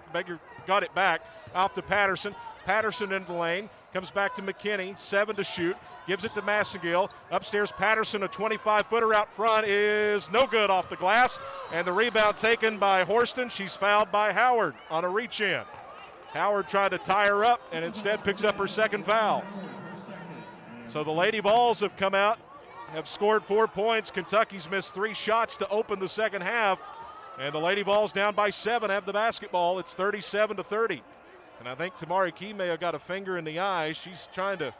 got it back off to Patterson. Patterson into the lane. Comes back to McKinney. 7 to shoot. Gives it to Massengill. Upstairs Patterson, a 25-footer out front is no good off the glass. And the rebound taken by Horston. She's fouled by Howard on a reach in. Howard tried to tie her up and instead picks up her second foul. So the Lady Vols have come out, have scored 4 points. Kentucky's missed 3 shots to open the second half. And the Lady Vols down by 7 have the basketball. It's 37-30. And I think Tamari Key may have got a finger in the eye. She's trying to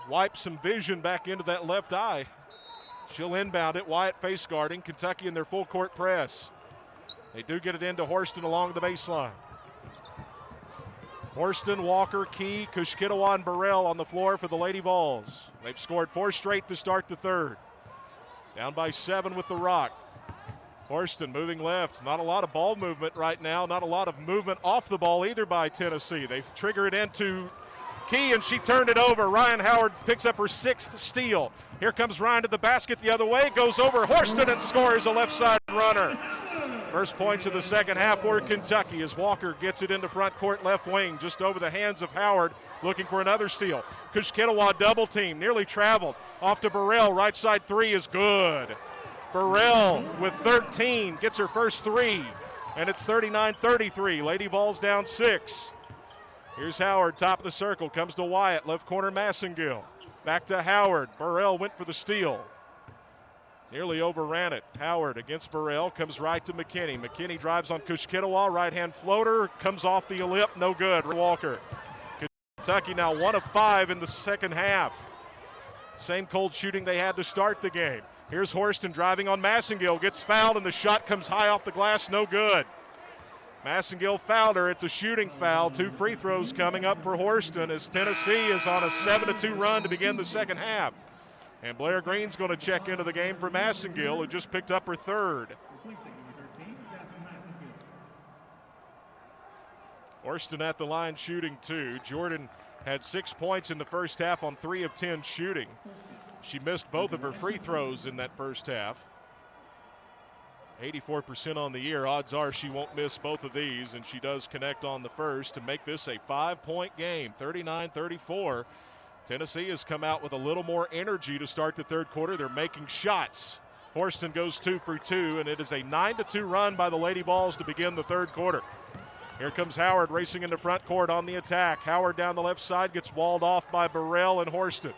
wipe some vision back into that left eye. She'll inbound it. Wyatt face guarding. Kentucky in their full court press. They do get it into Horston along the baseline. Horston, Walker, Key, Kushkitawa, and Burrell on the floor for the Lady Vols. They've scored 4 straight to start the third. Down by 7 with the rock. Horston moving left. Not a lot of ball movement right now. Not a lot of movement off the ball either by Tennessee. They trigger it into Key, and she turned it over. Ryan Howard picks up her 6th steal. Here comes Ryan to the basket the other way. Goes over Horston and scores a left side runner. First points of the second half for Kentucky as Walker gets it into front court left wing, just over the hands of Howard, looking for another steal. Kushkitawa double team, nearly traveled. Off to Burrell, right side 3 is good. Burrell with 13, gets her first 3, and it's 39-33. Lady Vols down 6. Here's Howard, top of the circle, comes to Wyatt, left corner Massengill. Back to Howard, Burrell went for the steal. Nearly overran it. Howard against Burrell, comes right to McKinney. McKinney drives on Kushkitawa, right-hand floater, comes off the lip, no good. Walker. Kentucky now 1 of 5 in the second half. Same cold shooting they had to start the game. Here's Horston driving on Massengill, gets fouled, and the shot comes high off the glass, no good. Massengill fouled her. It's a shooting foul. 2 free throws coming up for Horston as Tennessee is on a 7-2 run to begin the second half. And Blair Green's going to check into the game for Massengill, who just picked up her 3rd. Horston at the line shooting 2. Jordan had 6 points in the first half on 3 of 10 shooting. She missed both of her free throws in that first half. 84% on the year. Odds are she won't miss both of these, and she does connect on the first to make this a 5-point game, 39-34. Tennessee has come out with a little more energy to start the third quarter. They're making shots. Horston goes 2 for 2, and it is a 9-2 run by the Lady Vols to begin the third quarter. Here comes Howard racing into front court on the attack. Howard down the left side gets walled off by Burrell and Horston.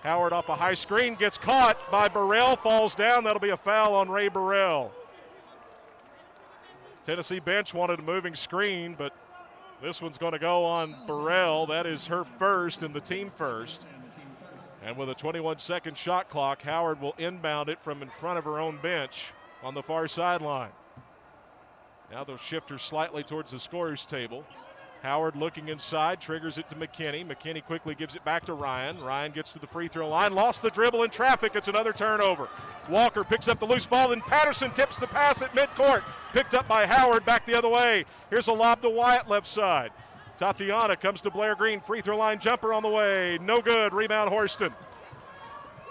Howard off a high screen, gets caught by Burrell, falls down. That'll be a foul on Ray Burrell. Tennessee bench wanted a moving screen, but this one's going to go on Burrell. That is her first and the team first. And with a 21-second shot clock, Howard will inbound it from in front of her own bench on the far sideline. Now they'll shift her slightly towards the scorer's table. Howard looking inside, triggers it to McKinney. McKinney quickly gives it back to Ryan. Ryan gets to the free throw line, lost the dribble in traffic. It's another turnover. Walker picks up the loose ball, and Patterson tips the pass at midcourt. Picked up by Howard back the other way. Here's a lob to Wyatt left side. Tatiana comes to Blair Green. Free throw line jumper on the way. No good. Rebound Horston.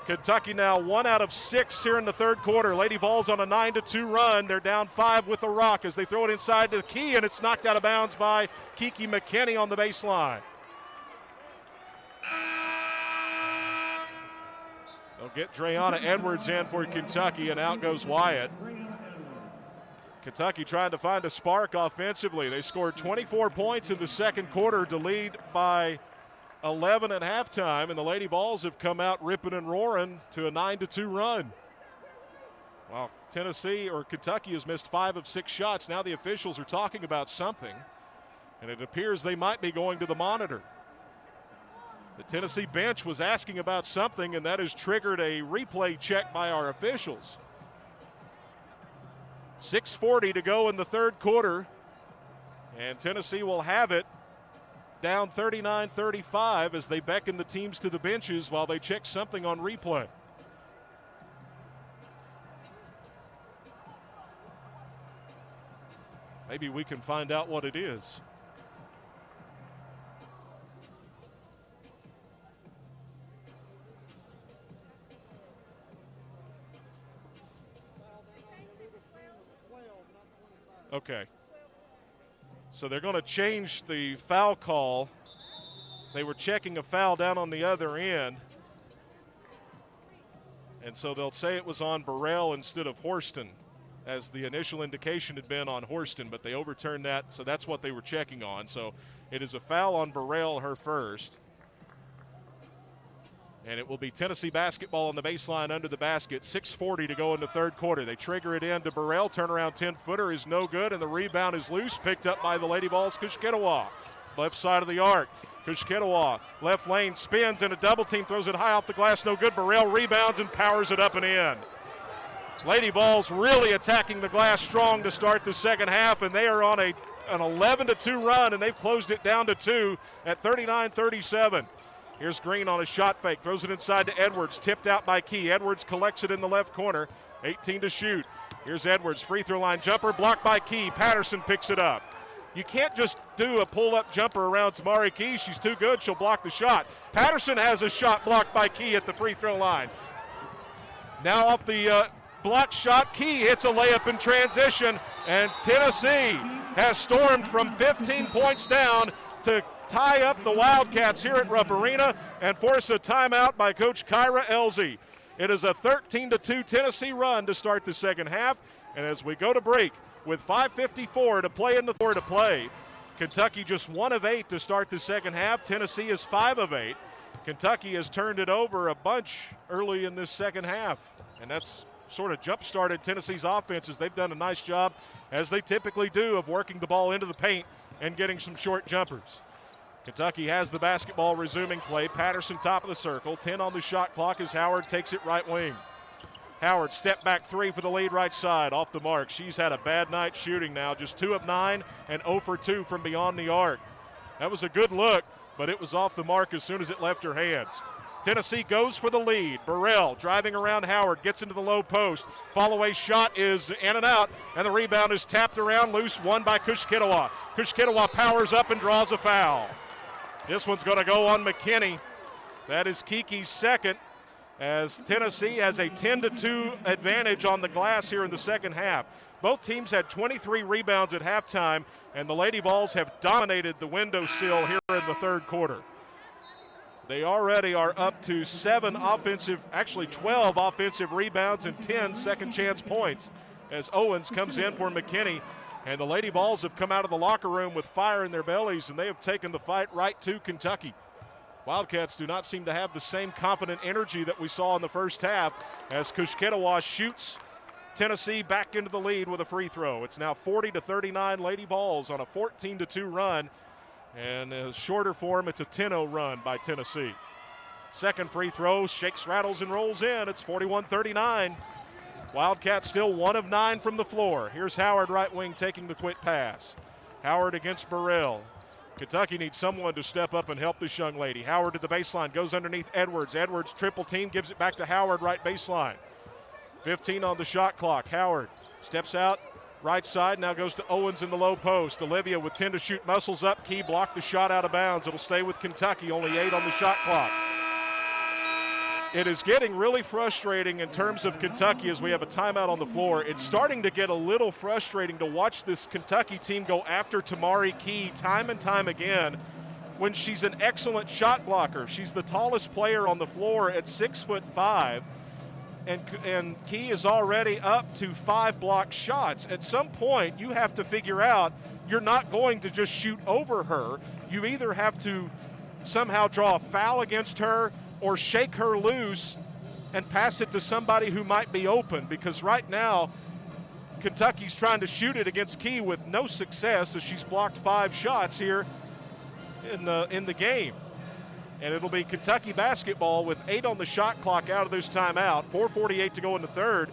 Kentucky now 1 out of 6 here in the third quarter. Lady Vols on a 9-2 run. They're down 5 with the rock as they throw it inside to the Key, and it's knocked out of bounds by Kiki McKinney on the baseline. They'll get Dreana Edwards in for Kentucky, and out goes Wyatt. Kentucky trying to find a spark offensively. They scored 24 points in the second quarter to lead by 11 at halftime, and the Lady Vols have come out ripping and roaring to a 9-2 run. While Tennessee or Kentucky has missed 5 of 6 shots, now the officials are talking about something, and it appears they might be going to the monitor. The Tennessee bench was asking about something, and that has triggered a replay check by our officials. 6:40 to go in the third quarter, and Tennessee will have it down 39-35 as they beckon the teams to the benches while they check something on replay. Maybe we can find out what it is. Okay. So they're going to change the foul call. They were checking a foul down on the other end. And so they'll say it was on Burrell instead of Horston, as the initial indication had been on Horston, but they overturned that, so that's what they were checking on. So it is a foul on Burrell, her first. And it will be Tennessee basketball on the baseline under the basket. 6:40 to go in the third quarter. They trigger it in to Burrell. Turnaround 10-footer is no good, and the rebound is loose. Picked up by the Lady Vols, Kushketawa. Left side of the arc. Kushketawa, left lane, spins in a double team, throws it high off the glass, no good. Burrell rebounds and powers it up and in. Lady Vols really attacking the glass strong to start the second half, and they are on an 11-2 run, and they've closed it down to 2 at 39-37. Here's Green on a shot fake, throws it inside to Edwards, tipped out by Key. Edwards collects it in the left corner, 18 to shoot. Here's Edwards, free throw line jumper, blocked by Key. Patterson picks it up. You can't just do a pull-up jumper around Tamari Key. She's too good. She'll block the shot. Patterson has a shot blocked by Key at the free throw line. Now off the block shot, Key hits a layup in transition, and Tennessee has stormed from 15 points down to tie up the Wildcats here at Rupp Arena and force a timeout by Coach Kyra Elzy. It is a 13-2 Tennessee run to start the second half, and as we go to break with 5:54 to play in the third to play, Kentucky just 1 of 8 to start the second half. Tennessee is 5 of 8. Kentucky has turned it over a bunch early in this second half, and that's sort of jump-started Tennessee's offenses. They've done a nice job, as they typically do, of working the ball into the paint and getting some short jumpers. Kentucky has the basketball, resuming play. Patterson top of the circle. 10 on the shot clock as Howard takes it right wing. Howard, step back 3 for the lead right side, off the mark. She's had a bad night shooting now, just 2 of 9 and 0 for 2 from beyond the arc. That was a good look, but it was off the mark as soon as it left her hands. Tennessee goes for the lead. Burrell driving around Howard, gets into the low post. Follow-away shot is in and out, and the rebound is tapped around loose, won by Kushketawa. Kushketawa powers up and draws a foul. This one's going to go on McKinney. That is Kiki's second, as Tennessee has a 10-2 advantage on the glass here in the second half. Both teams had 23 rebounds at halftime, and the Lady Vols have dominated the windowsill here in the third quarter. They already are up to 12 offensive rebounds and 10 second chance points as Owens comes in for McKinney. And the Lady Vols have come out of the locker room with fire in their bellies, and they have taken the fight right to Kentucky. Wildcats do not seem to have the same confident energy that we saw in the first half as Kushketawa shoots Tennessee back into the lead with a free throw. It's now 40-39 Lady Vols on a 14-2 run. And in shorter form, it's a 10-0 run by Tennessee. Second free throw, shakes, rattles, and rolls in. It's 41-39. Wildcats still 1 of 9 from the floor. Here's Howard, right wing, taking the quick pass. Howard against Burrell. Kentucky needs someone to step up and help this young lady. Howard to the baseline, goes underneath Edwards. Edwards triple team, gives it back to Howard, right baseline. 15 on the shot clock. Howard steps out, right side, now goes to Owens in the low post. Olivia with 10 to shoot, muscles up. Key blocked the shot out of bounds. It'll stay with Kentucky, only 8 on the shot clock. It is getting really frustrating in terms of Kentucky as we have a timeout on the floor. It's starting to get a little frustrating to watch this Kentucky team go after Tamari Key time and time again when she's an excellent shot blocker. She's the tallest player on the floor at 6'5", and Key is already up to 5 blocked shots. At some point, you have to figure out you're not going to just shoot over her. You either have to somehow draw a foul against her or shake her loose and pass it to somebody who might be open, because right now Kentucky's trying to shoot it against Key with no success as she's blocked 5 shots here in the game. And it'll be Kentucky basketball with 8 on the shot clock out of this timeout, 4:48 to go in the third,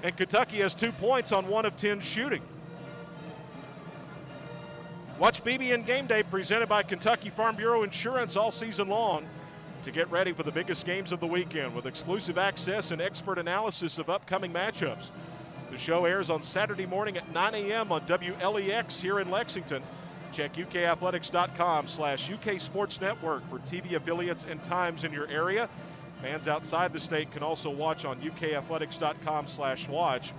and Kentucky has 2 points on 1 of 10 shooting. Watch BBN Game Day presented by Kentucky Farm Bureau Insurance all season long to get ready for the biggest games of the weekend with exclusive access and expert analysis of upcoming matchups. The show airs on Saturday morning at 9 a.m. on WLEX here in Lexington. Check UKathletics.com/UK Sports Network for TV affiliates and times in your area. Fans outside the state can also watch on UKathletics.com/watch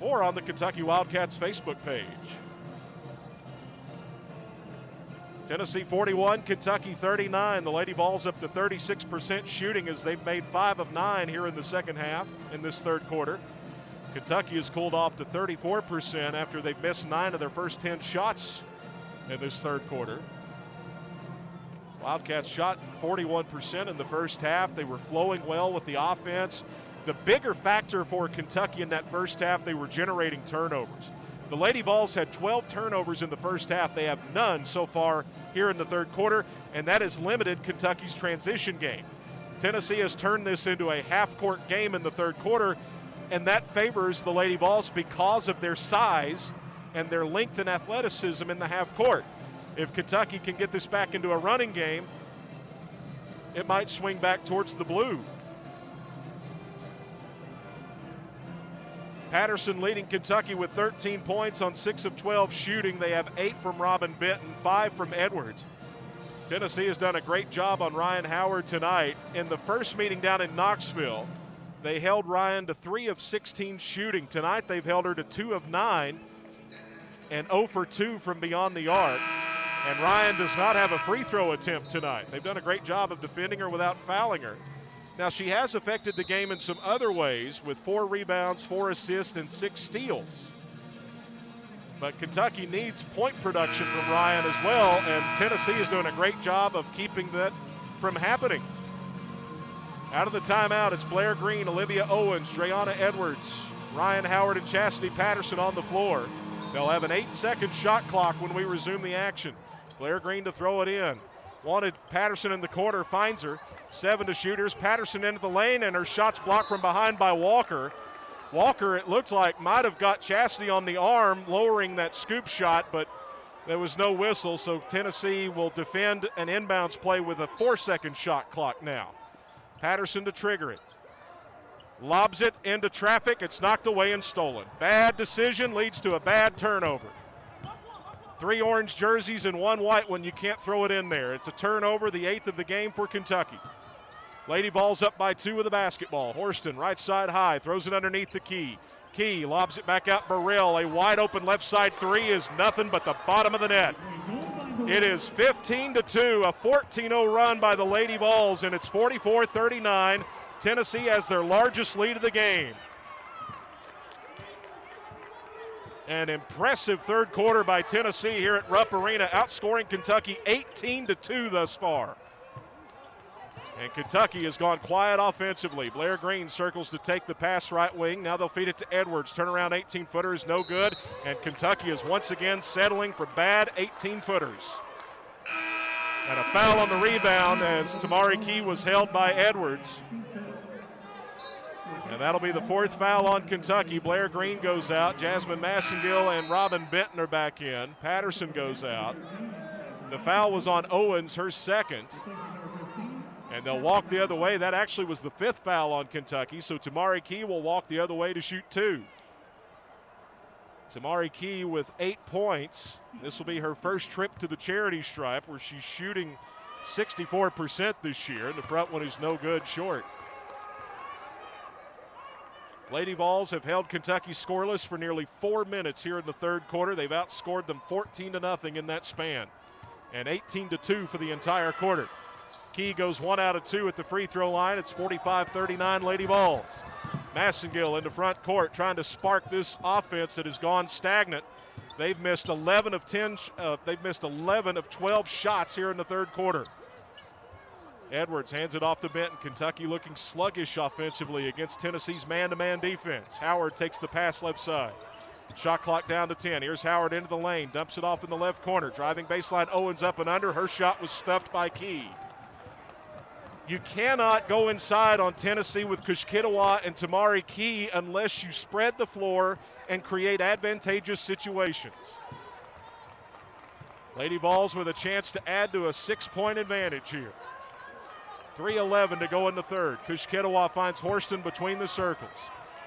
or on the Kentucky Wildcats Facebook page. Tennessee 41, Kentucky 39. The Lady Vols up to 36% shooting as they've made 5 of 9 here in the second half in this third quarter. Kentucky has cooled off to 34% after they've missed 9 of their first 10 shots in this third quarter. Wildcats shot 41% in the first half. They were flowing well with the offense. The bigger factor for Kentucky in that first half, they were generating turnovers. The Lady Vols had 12 turnovers in the first half. They have none so far here in the third quarter, and that has limited Kentucky's transition game. Tennessee has turned this into a half-court game in the third quarter, and that favors the Lady Vols because of their size and their length and athleticism in the half court. If Kentucky can get this back into a running game, it might swing back towards the blue. Patterson leading Kentucky with 13 points on 6 of 12 shooting. They have 8 from Robin Benton, 5 from Edwards. Tennessee has done a great job on Ryan Howard tonight. In the first meeting down in Knoxville, they held Ryan to 3 of 16 shooting. Tonight they've held her to 2 of 9 and 0 for 2 from beyond the arc. And Ryan does not have a free throw attempt tonight. They've done a great job of defending her without fouling her. Now, she has affected the game in some other ways with 4 rebounds, 4 assists, and 6 steals. But Kentucky needs point production from Ryan as well, and Tennessee is doing a great job of keeping that from happening. Out of the timeout, it's Blair Green, Olivia Owens, Dreana Edwards, Ryan Howard, and Chasity Patterson on the floor. They'll have an 8-second shot clock when we resume the action. Blair Green to throw it in. Wanted Patterson in the corner, finds her. 7 to shooters. Patterson into the lane, and her shot's blocked from behind by Walker. Walker, it looked like, might have got Chasity on the arm, lowering that scoop shot, but there was no whistle, so Tennessee will defend an inbounds play with a 4-second shot clock now. Patterson to trigger it. Lobs it into traffic. It's knocked away and stolen. Bad decision leads to a bad turnover. 3 orange jerseys and 1 white one. You can't throw it in there. It's a turnover, the 8th of the game for Kentucky. Lady Vols up by 2 with the basketball. Horston, right side high, throws it underneath the Key. Key lobs it back out. Burrell, a wide open left side 3 is nothing but the bottom of the net. It is 15-2, a 14-0 run by the Lady Vols, and it's 44-39. Tennessee has their largest lead of the game. An impressive third quarter by Tennessee here at Rupp Arena, outscoring Kentucky 18-2 thus far. And Kentucky has gone quiet offensively. Blair Green circles to take the pass right wing. Now they'll feed it to Edwards. Turnaround 18-footer is no good. And Kentucky is once again settling for bad 18-footers. And a foul on the rebound as Tamari Key was held by Edwards. And that'll be the 4th foul on Kentucky. Blair Green goes out. Jasmine Massengill and Robin Benton are back in. Patterson goes out. The foul was on Owens, her 2nd. And they'll walk the other way. That actually was the 5th foul on Kentucky, so Tamari Key will walk the other way to shoot 2. Tamari Key with 8 points. This will be her first trip to the charity stripe, where she's shooting 64% this year. And the front one is no good, short. Lady Vols have held Kentucky scoreless for nearly 4 minutes here in the third quarter. They've outscored them 14-0 in that span, and 18-2 for the entire quarter. Key goes 1 out of 2 at the free throw line. It's 45-39 Lady Vols. Massengill into front court trying to spark this offense that has gone stagnant. They've missed 11 of 12 shots here in the third quarter. Edwards hands it off to Benton. Kentucky looking sluggish offensively against Tennessee's man-to-man defense. Howard takes the pass left side. Shot clock down to 10. Here's Howard into the lane. Dumps it off in the left corner. Driving baseline, Owens up and under. Her shot was stuffed by Key. You cannot go inside on Tennessee with Kushkitawa and Tamari Key unless you spread the floor and create advantageous situations. Lady Vols with a chance to add to a 6-point advantage here. 3:11 to go in the third. Kushkitawa finds Horston between the circles.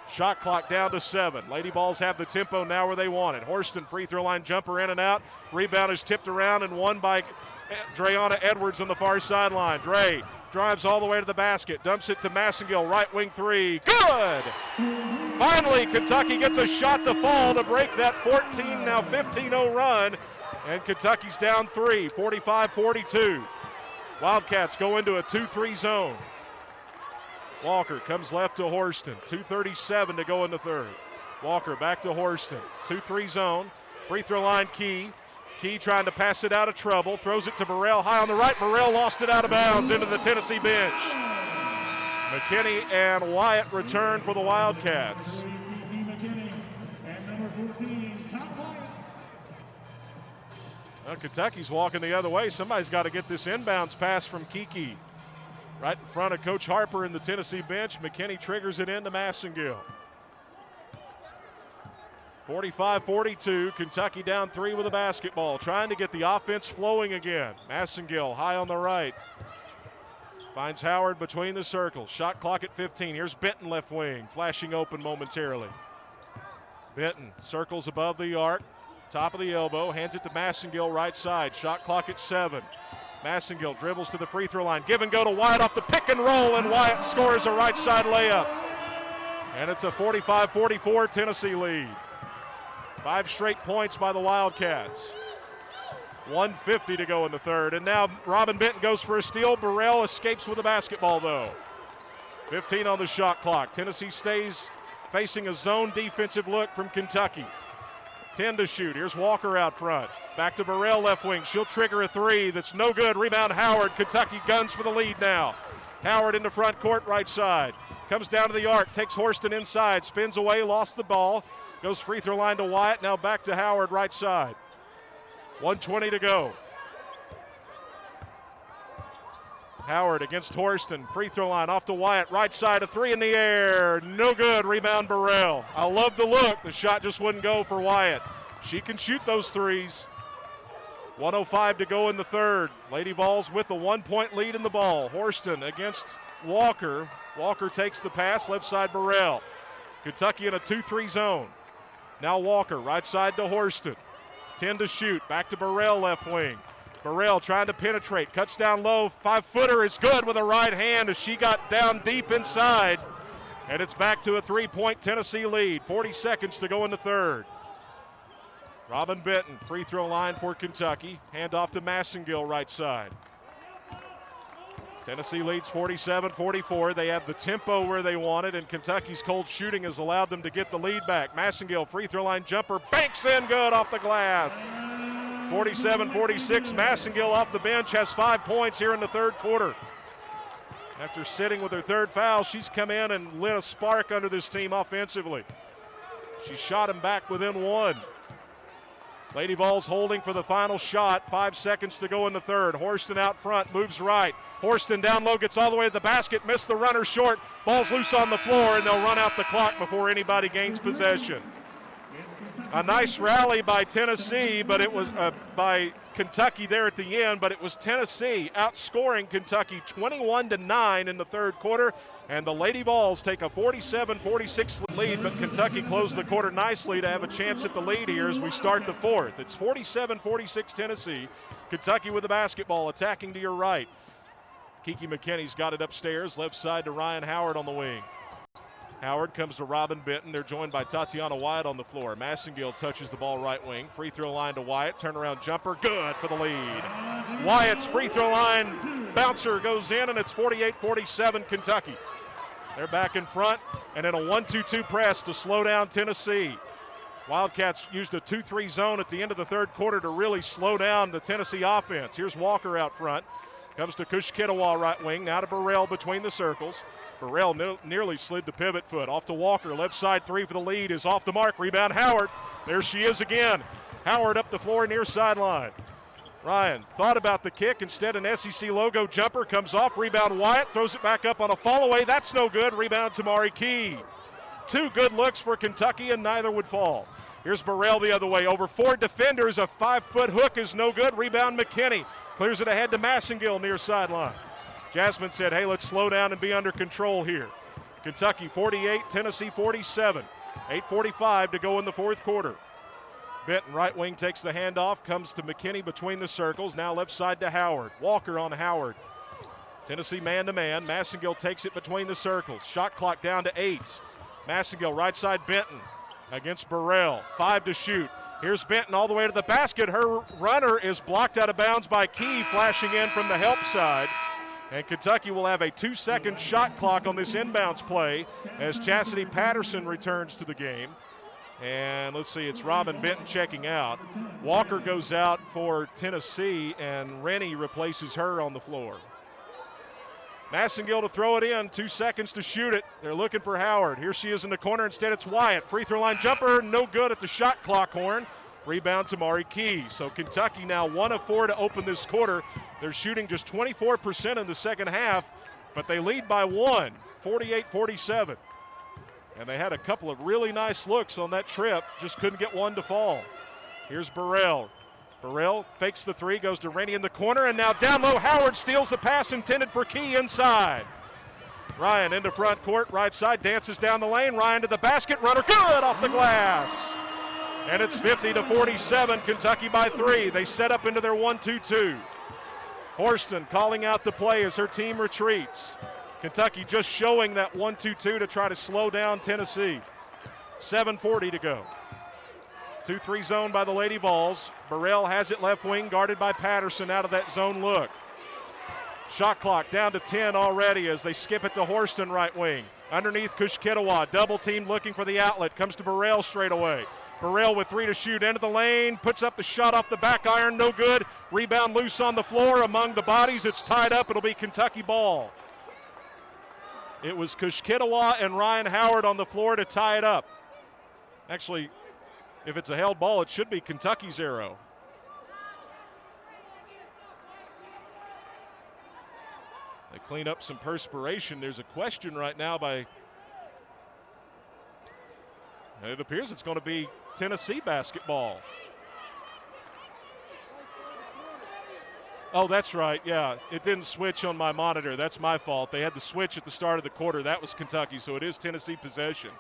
Shot clock down to 7. Lady Vols have the tempo now where they want it. Horston free throw line jumper in and out. Rebound is tipped around and won by Dreana Edwards on the far sideline. Dre drives all the way to the basket. Dumps it to Massengill. Right wing three. Good! Finally, Kentucky gets a shot to fall to break that 14, now 15-0 run. And Kentucky's down 3, 45-42. Wildcats go into a 2-3 zone. Walker comes left to Horston. 2:37 to go in the third. Walker back to Horston. 2-3 zone. Free throw line Key. Key trying to pass it out of trouble. Throws it to Burrell high on the right. Burrell lost it out of bounds into the Tennessee bench. McKinney and Wyatt return for the Wildcats. Well, Kentucky's walking the other way. Somebody's got to get this inbounds pass from Kiki. Right in front of Coach Harper in the Tennessee bench. McKinney triggers it into Massengill. 45-42. Kentucky down 3 with a basketball. Trying to get the offense flowing again. Massengill high on the right. Finds Howard between the circles. Shot clock at 15. Here's Benton left wing. Flashing open momentarily. Benton circles above the arc. Top of the elbow, hands it to Massengill right side. Shot clock at 7. Massengill dribbles to the free throw line. Give and go to Wyatt off the pick and roll, and Wyatt scores a right side layup. And it's a 45-44 Tennessee lead. 5 straight points by the Wildcats. 1:50 to go in the third. And now Robin Benton goes for a steal. Burrell escapes with the basketball, though. 15 on the shot clock. Tennessee stays facing a zone defensive look from Kentucky. 10 to shoot. Here's Walker out front. Back to Burrell left wing. She'll trigger a three that's no good. Rebound Howard. Kentucky guns for the lead now. Howard into front court right side. Comes down to the arc. Takes Horston inside. Spins away. Lost the ball. Goes free throw line to Wyatt. Now back to Howard right side. 1:20 to go. Howard against Horston. Free throw line off to Wyatt. Right side, a three in the air. No good. Rebound Burrell. I love the look. The shot just wouldn't go for Wyatt. She can shoot those threes. 1:05 to go in the third. Lady Vols with a 1-point lead in the ball. Horston against Walker. Walker takes the pass. Left side Burrell. Kentucky in a 2-3 zone. Now Walker. Right side to Horston. 10 to shoot. Back to Burrell left wing. Burrell trying to penetrate, cuts down low, 5-footer is good with a right hand as she got down deep inside. And it's back to a 3-point Tennessee lead. 40 seconds to go in the third. Robin Benton, free throw line for Kentucky. Hand off to Massengill right side. Tennessee leads 47-44. They have the tempo where they want it, and Kentucky's cold shooting has allowed them to get the lead back. Massengill, free throw line jumper, banks in good off the glass. 47-46, Massengill off the bench has 5 points here in the third quarter. After sitting with her third foul, she's come in and lit a spark under this team offensively. She shot him back within 1. Lady Vols holding for the final shot. 5 seconds to go in the third. Horston out front, moves right. Horston down low, gets all the way to the basket, missed the runner short. Ball's loose on the floor, and they'll run out the clock before anybody gains possession. A nice rally by Tennessee, but it was by Kentucky there at the end, but it was Tennessee outscoring Kentucky 21-9 in the third quarter, and the Lady Vols take a 47-46 lead, but Kentucky closed the quarter nicely to have a chance at the lead here as we start the fourth. It's 47-46 Tennessee. Kentucky with the basketball, attacking to your right. Kiki McKinney's got it upstairs, left side to Ryan Howard on the wing. Howard comes to Robin Benton. They're joined by Tatiana Wyatt on the floor. Massengill touches the ball right wing. Free throw line to Wyatt. Turnaround jumper. Good for the lead. Wyatt's free throw line bouncer goes in, and it's 48-47 Kentucky. They're back in front and in a 1-2-2 press to slow down Tennessee. Wildcats used a 2-3 zone at the end of the third quarter to really slow down the Tennessee offense. Here's Walker out front. Comes to Kushkitawa, right wing. Now to Burrell between the circles. Burrell nearly slid the pivot foot. Off to Walker. Left side three for the lead is off the mark. Rebound Howard. There she is again. Howard up the floor near sideline. Ryan thought about the kick. Instead, an SEC logo jumper comes off. Rebound Wyatt. Throws it back up on a fall away. That's no good. Rebound Tamari Key. Two good looks for Kentucky, and neither would fall. Here's Burrell the other way. Over four defenders. A 5-foot hook is no good. Rebound McKinney. Clears it ahead to Massengill near sideline. Jasmine said, hey, let's slow down and be under control here. Kentucky 48, Tennessee 47. 8:45 to go in the fourth quarter. Benton, right wing, takes the handoff. Comes to McKinney between the circles. Now left side to Howard. Walker on Howard. Tennessee man-to-man. Massengill takes it between the circles. Shot clock down to 8. Massengill right side Benton against Burrell. 5 to shoot. Here's Benton all the way to the basket. Her runner is blocked out of bounds by Key, flashing in from the help side. And Kentucky will have a 2-second shot clock on this inbounds play as Chasity Patterson returns to the game. And let's see, it's Robin Benton checking out. Walker goes out for Tennessee, and Rennie replaces her on the floor. Massengill to throw it in, 2 seconds to shoot it. They're looking for Howard. Here she is in the corner. Instead, it's Wyatt. Free throw line jumper, no good at the shot clock horn. Rebound Tamari Key. So Kentucky now 1 of 4 to open this quarter. They're shooting just 24% in the second half, but they lead by 1, 48-47. And they had a couple of really nice looks on that trip, just couldn't get one to fall. Here's Burrell. Burrell fakes the three, goes to Rennie in the corner, and now down low, Howard steals the pass intended for Key inside. Ryan into front court, right side, dances down the lane. Ryan to the basket, runner good off the glass. And it's 50-47, Kentucky by 3. They set up into their 1-2-2. Horston calling out the play as her team retreats. Kentucky just showing that 1-2-2 to try to slow down Tennessee. 7:40 to go. 2-3 zone by the Lady Vols. Burrell has it left wing, guarded by Patterson out of that zone look. Shot clock down to 10 already as they skip it to Horston right wing. Underneath Kushkitawa, double team looking for the outlet. Comes to Burrell straight away. Burrell with 3 to shoot, into the lane, puts up the shot off the back iron, no good. Rebound loose on the floor among the bodies. It's tied up. It'll be Kentucky ball. It was Kushkitawa and Ryan Howard on the floor to tie it up. Actually, if it's a held ball, it should be Kentucky's arrow. They clean up some perspiration. There's a question right now by, and it appears it's going to be Tennessee basketball. Oh, that's right, yeah. It didn't switch on my monitor. That's my fault. They had the switch at the start of the quarter. That was Kentucky, so it is Tennessee possession.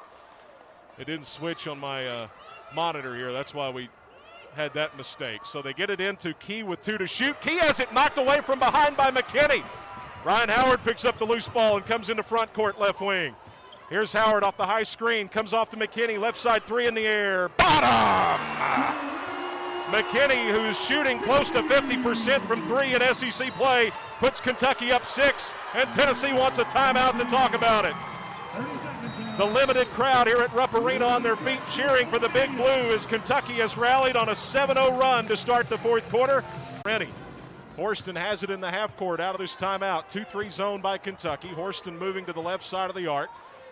It didn't switch on my monitor here. That's why we had that mistake. So they get it into Key with 2 to shoot. Key has it knocked away from behind by McKinney. Ryan Howard picks up the loose ball and comes into front court left wing. Here's Howard off the high screen, comes off to McKinney, left side 3 in the air, bottom! McKinney, who's shooting close to 50% from 3 in SEC play, puts Kentucky up 6, and Tennessee wants a timeout to talk about it. The limited crowd here at Rupp Arena on their feet cheering for the Big Blue as Kentucky has rallied on a 7-0 run to start the fourth quarter. Rennie. Horston has it in the half court out of this timeout. 2-3 zone by Kentucky. Horston moving to the left side of the arc.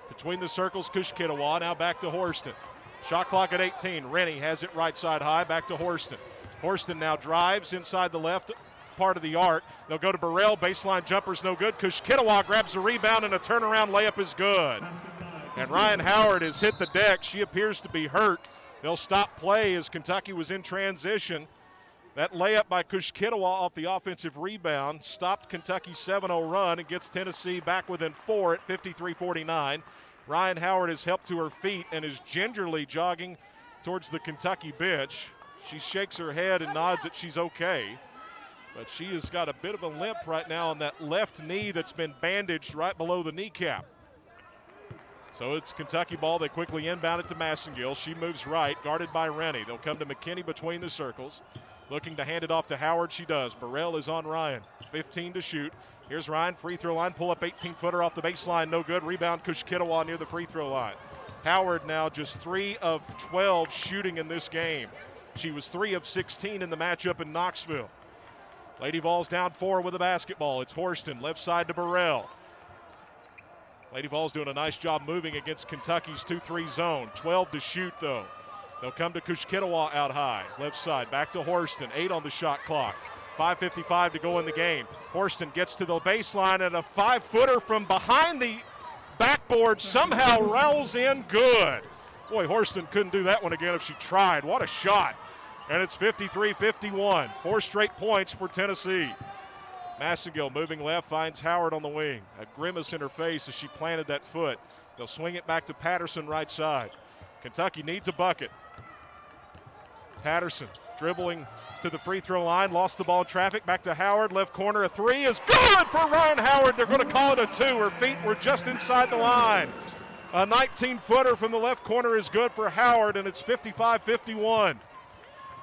Between the circles, Kushkitawa. Now back to Horston. Shot clock at 18. Rennie has it right side high. Back to Horston. Horston now drives inside the left part of the arc. They'll go to Burrell. Baseline jumper's no good. Kushkitawa grabs the rebound, and a turnaround layup is good. And Ryan Howard has hit the deck. She appears to be hurt. They'll stop play as Kentucky was in transition. That layup by Kushkitawa off the offensive rebound stopped Kentucky's 7-0 run and gets Tennessee back within 4 at 53-49. Ryan Howard has helped to her feet and is gingerly jogging towards the Kentucky bench. She shakes her head and nods that she's okay. But she has got a bit of a limp right now on that left knee that's been bandaged right below the kneecap. So it's Kentucky ball. They quickly inbound it to Massengill. She moves right, guarded by Rennie. They'll come to McKinney between the circles. Looking to hand it off to Howard, she does. Burrell is on Ryan. 15 to shoot. Here's Ryan, free throw line, pull up 18-footer off the baseline, no good. Rebound Kushkitawa near the free throw line. Howard now just 3 of 12 shooting in this game. She was 3 of 16 in the matchup in Knoxville. Lady Vols down 4 with the basketball. It's Horston, left side to Burrell. Lady Vols doing a nice job moving against Kentucky's 2-3 zone. 12 to shoot, though. They'll come to Kushkitawa out high. Left side, back to Horston. 8 on the shot clock. 5:55 to go in the game. Horston gets to the baseline, and a 5-footer from behind the backboard somehow rolls in good. Boy, Horston couldn't do that one again if she tried. What a shot. And it's 53-51. 4 straight points for Tennessee. Massengill moving left, finds Howard on the wing. A grimace in her face as she planted that foot. They'll swing it back to Patterson right side. Kentucky needs a bucket. Patterson dribbling to the free throw line, lost the ball in traffic, back to Howard, left corner, a 3 is good for Ryan Howard. They're going to call it a 2. Her feet were just inside the line. A 19-footer from the left corner is good for Howard, and it's 55-51.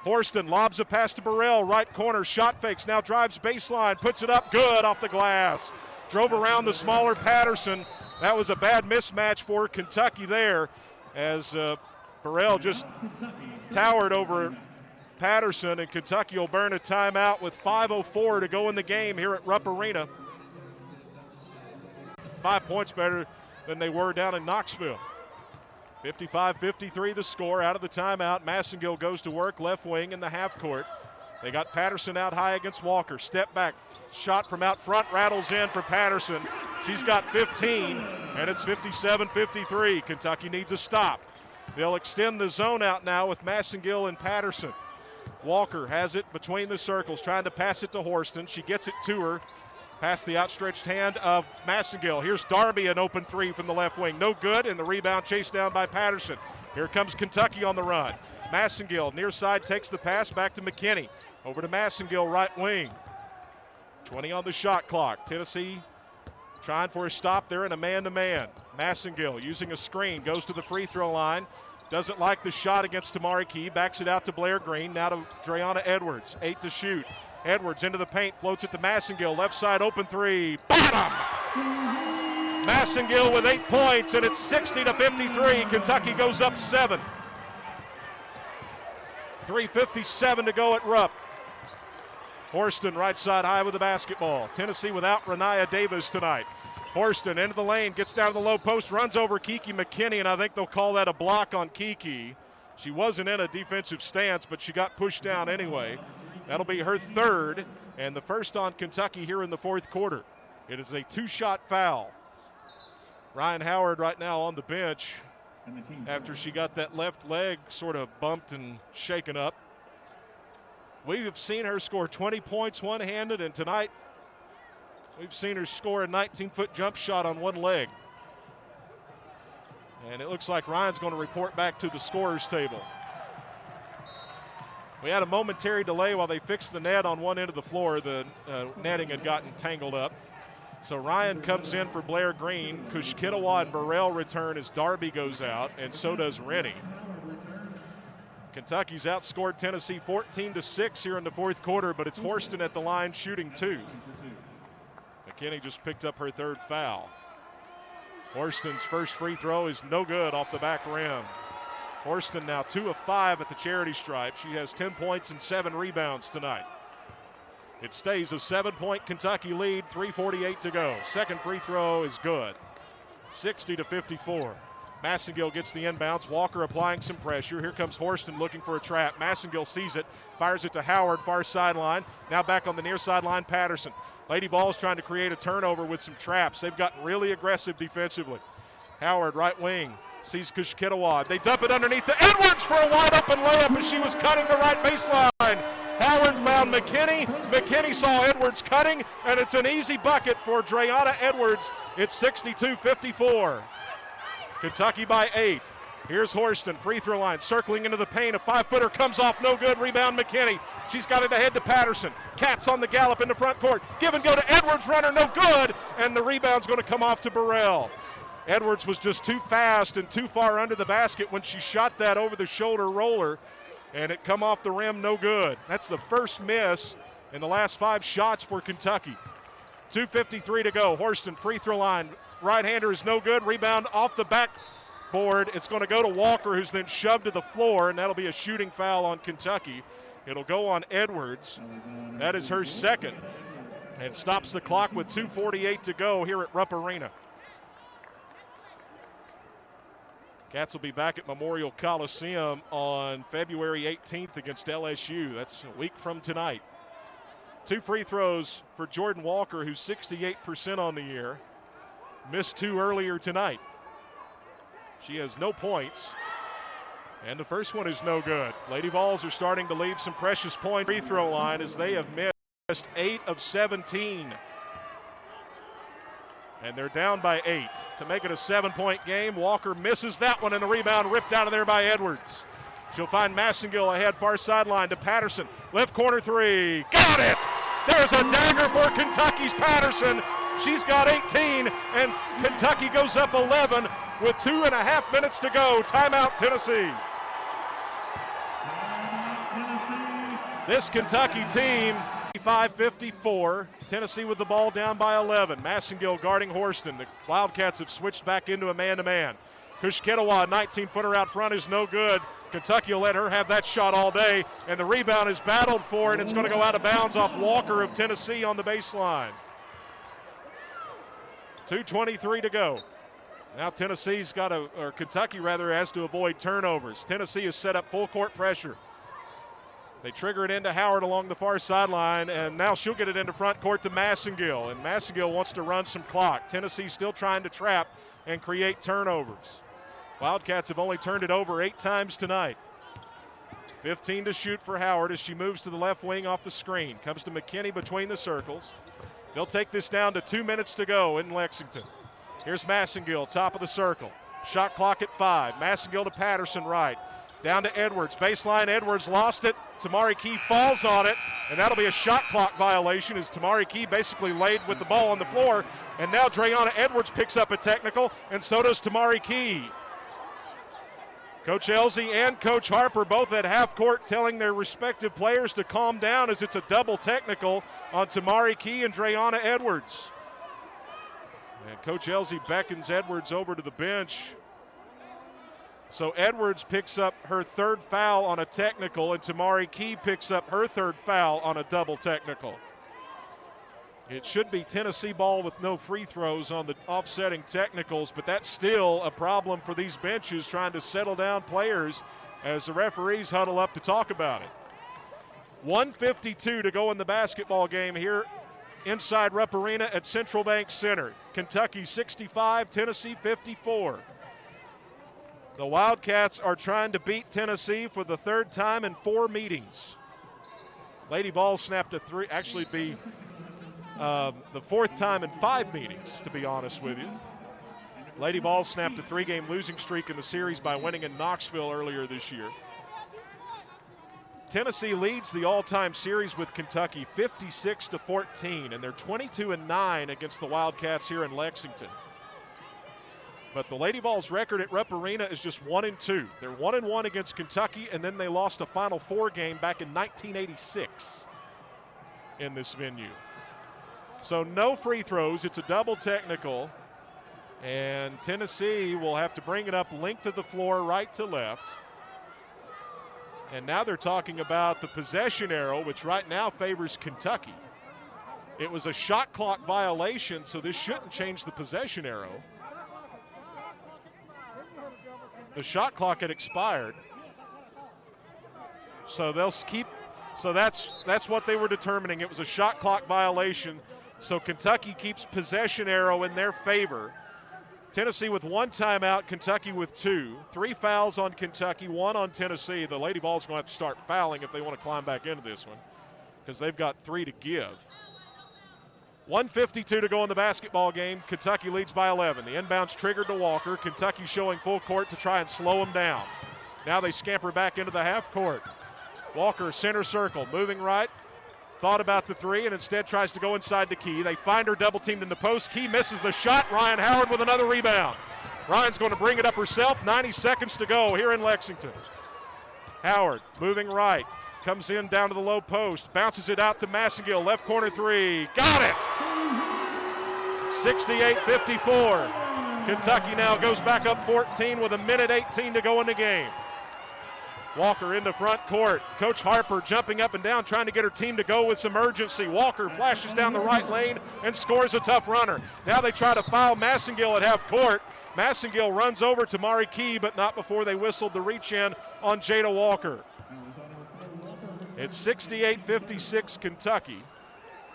Horston lobs a pass to Burrell, right corner, shot fakes, now drives baseline, puts it up, good off the glass. Drove around the smaller Patterson. That was a bad mismatch for Kentucky there, as Burrell just towered over Patterson, and Kentucky will burn a timeout with 5:04 to go in the game here at Rupp Arena. 5 points better than they were down in Knoxville. 55-53 the score. Out of the timeout, Massengill goes to work left wing in the half court. They got Patterson out high against Walker. Step back, shot from out front, rattles in for Patterson. She's got 15, and it's 57-53. Kentucky needs a stop. They'll extend the zone out now with Massengill and Patterson. Walker has it between the circles, trying to pass it to Horston. She gets it to her. Past the outstretched hand of Massengill. Here's Darby, an open 3 from the left wing. No good, and the rebound chased down by Patterson. Here comes Kentucky on the run. Massengill, near side, takes the pass back to McKinney. Over to Massengill, right wing. 20 on the shot clock. Tennessee trying for a stop there in a man-to-man. Massengill using a screen, goes to the free throw line. Doesn't like the shot against Tamari Key. Backs it out to Blair Green. Now to Dreana Edwards. 8 to shoot. Edwards into the paint, floats it to Massengill. Left side open 3. Bottom! Massengill with 8 points, and it's 60-53. Kentucky goes up 7. 3:57 to go at Rupp. Horston right side high with the basketball. Tennessee without Renaya Davis tonight. Horston into the lane, gets down to the low post, runs over Kiki McKinney, and I think they'll call that a block on Kiki. She wasn't in a defensive stance, but she got pushed down anyway. That'll be her 3rd, and the first on Kentucky here in the 4th quarter. It is a 2-shot foul. Ryan Howard right now on the bench after she got that left leg sort of bumped and shaken up. We've seen her score 20 points one-handed, and tonight we've seen her score a 19-foot jump shot on one leg. And it looks like Ryan's going to report back to the scorer's table. We had a momentary delay while they fixed the net on one end of the floor. The netting had gotten tangled up. So Ryan comes in for Blair Green. Kushkitawa and Burrell return as Darby goes out, and so does Rennie. Kentucky's outscored Tennessee 14-6 here in the 4th quarter, but it's Horston at the line shooting 2. McKinney just picked up her 3rd foul. Horston's first free throw is no good off the back rim. Horston now 2 of 5 at the charity stripe. She has 10 points and 7 rebounds tonight. It stays a 7-point Kentucky lead, 3:48 to go. Second free throw is good. 60-54. Massengill gets the inbounds. Walker applying some pressure. Here comes Horston looking for a trap. Massengill sees it, fires it to Howard, far sideline. Now back on the near sideline, Patterson. Lady Vols trying to create a turnover with some traps. They've gotten really aggressive defensively. Howard, right wing, sees Kushkitawa. They dump it underneath the Edwards for a wide-open layup as she was cutting the right baseline. Howard found McKinney. McKinney saw Edwards cutting, and it's an easy bucket for Dreana Edwards. It's 62-54. Kentucky by 8. Here's Horston, free throw line, circling into the paint. A 5-footer comes off, no good. Rebound McKinney. She's got it ahead to Patterson. Cats on the gallop in the front court. Give and go to Edwards, runner, no good. And the rebound's going to come off to Burrell. Edwards was just too fast and too far under the basket when she shot that over the shoulder roller, and it come off the rim, no good. That's the first miss in the last 5 shots for Kentucky. 2:53 to go. Horston, free throw line. Right-hander is no good. Rebound off the backboard. It's going to go to Walker, who's then shoved to the floor, and that'll be a shooting foul on Kentucky. It'll go on Edwards. That is her second. And stops the clock with 2:48 to go here at Rupp Arena. Cats will be back at Memorial Coliseum on February 18th against LSU. That's a week from tonight. 2 free throws for Jordan Walker, who's 68% on the year. Missed 2 earlier tonight. She has no points. And the first one is no good. Lady Vols are starting to leave some precious points free throw line as they have missed 8 of 17. And they're down by 8. To make it a 7-point game, Walker misses that one, and the rebound ripped out of there by Edwards. She'll find Massengill ahead, far sideline to Patterson. Left corner 3. Got it! There's a dagger for Kentucky's Patterson. She's got 18, and Kentucky goes up 11 with 2.5 minutes to go. Timeout, Tennessee. This Kentucky team, 55-54. Tennessee with the ball down by 11. Massengill guarding Horston. The Wildcats have switched back into a man-to-man. Kushketawa, 19-footer out front, is no good. Kentucky will let her have that shot all day, and the rebound is battled for, and it's going to go out of bounds off Walker of Tennessee on the baseline. 2:23 to go. Now Tennessee's got to, or Kentucky rather, has to avoid turnovers. Tennessee has set up full court pressure. They trigger it into Howard along the far sideline, and now she'll get it into front court to Massengill, and Massengill wants to run some clock. Tennessee still trying to trap and create turnovers. Wildcats have only turned it over 8 times tonight. 15 to shoot for Howard as she moves to the left wing off the screen. Comes to McKinney between the circles. They'll take this down to 2 minutes to go in Lexington. Here's Massengill, top of the circle. Shot clock at 5. Massengill to Patterson right. Down to Edwards. Baseline, Edwards lost it. Tamari Key falls on it, and that'll be a shot clock violation as Tamari Key basically laid with the ball on the floor. And now Dreana Edwards picks up a technical, and so does Tamari Key. Coach Elsie and Coach Harper both at half court telling their respective players to calm down as it's a double technical on Tamari Key and Dreana Edwards. And Coach Elsie beckons Edwards over to the bench. So Edwards picks up her 3rd foul on a technical, and Tamari Key picks up her 3rd foul on a double technical. It should be Tennessee ball with no free throws on the offsetting technicals, but that's still a problem for these benches trying to settle down players as the referees huddle up to talk about it. 1:52 to go in the basketball game here inside Rupp Arena at Central Bank Center. Kentucky 65, Tennessee 54. The Wildcats are trying to beat Tennessee for the 3rd time in 4 meetings. Lady Vols snapped a 3, actually be the 4th time in 5 meetings, to be honest with you. Lady Vols snapped a 3-game losing streak in the series by winning in Knoxville earlier this year. Tennessee leads the all-time series with Kentucky 56-14, and they're 22-9 against the Wildcats here in Lexington. But the Lady Vols record at Rupp Arena is just 1-2. They're 1-1 against Kentucky, and then they lost a Final Four game back in 1986 in this venue. So no free throws. It's a double technical, and Tennessee will have to bring it up length of the floor right to left. And now they're talking about the possession arrow, which right now favors Kentucky. It was a shot clock violation, so this shouldn't change the possession arrow. The shot clock had expired, so they'll keep. So that's what they were determining. It was a shot clock violation, so Kentucky keeps possession arrow in their favor. Tennessee with 1 timeout, Kentucky with 2. 3 fouls on Kentucky, 1 on Tennessee. The Lady Vols going to have to start fouling if they want to climb back into this one because they've got 3 to give. 1:52 to go in the basketball game. Kentucky leads by 11. The inbound's triggered to Walker. Kentucky showing full court to try and slow them down. Now they scamper back into the half court. Walker, center circle, moving right. Thought about the 3 and instead tries to go inside to Key. They find her double teamed in the post. Key misses the shot. Ryan Howard with another rebound. Ryan's going to bring it up herself. 90 seconds to go here in Lexington. Howard moving right. Comes in down to the low post. Bounces it out to Massengill. Left corner 3. Got it! 68-54. Kentucky now goes back up 14 with 1:18 to go in the game. Walker into front court. Coach Harper jumping up and down, trying to get her team to go with some urgency. Walker flashes down the right lane and scores a tough runner. Now they try to foul Massengill at half court. Massengill runs over Tamari Key, but not before they whistled the reach in on Jada Walker. It's 68-56 Kentucky.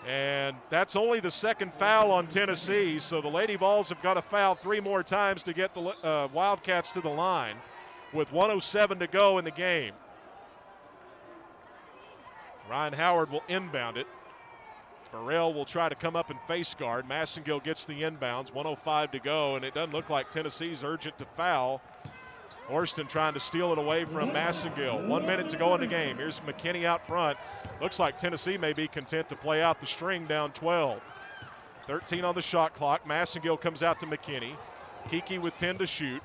And that's only the second foul on Tennessee, so the Lady Vols have got to foul 3 more times to get the Wildcats to the line with 1:07 to go in the game. Ryan Howard will inbound it. Burrell will try to come up and face guard. Massengill gets the inbounds, 1:05 to go, and it doesn't look like Tennessee's urgent to foul. Orston trying to steal it away from Massengill. 1 minute to go in the game. Here's McKinney out front. Looks like Tennessee may be content to play out the string down 12. 13 on the shot clock. Massengill comes out to McKinney. Kiki with 10 to shoot.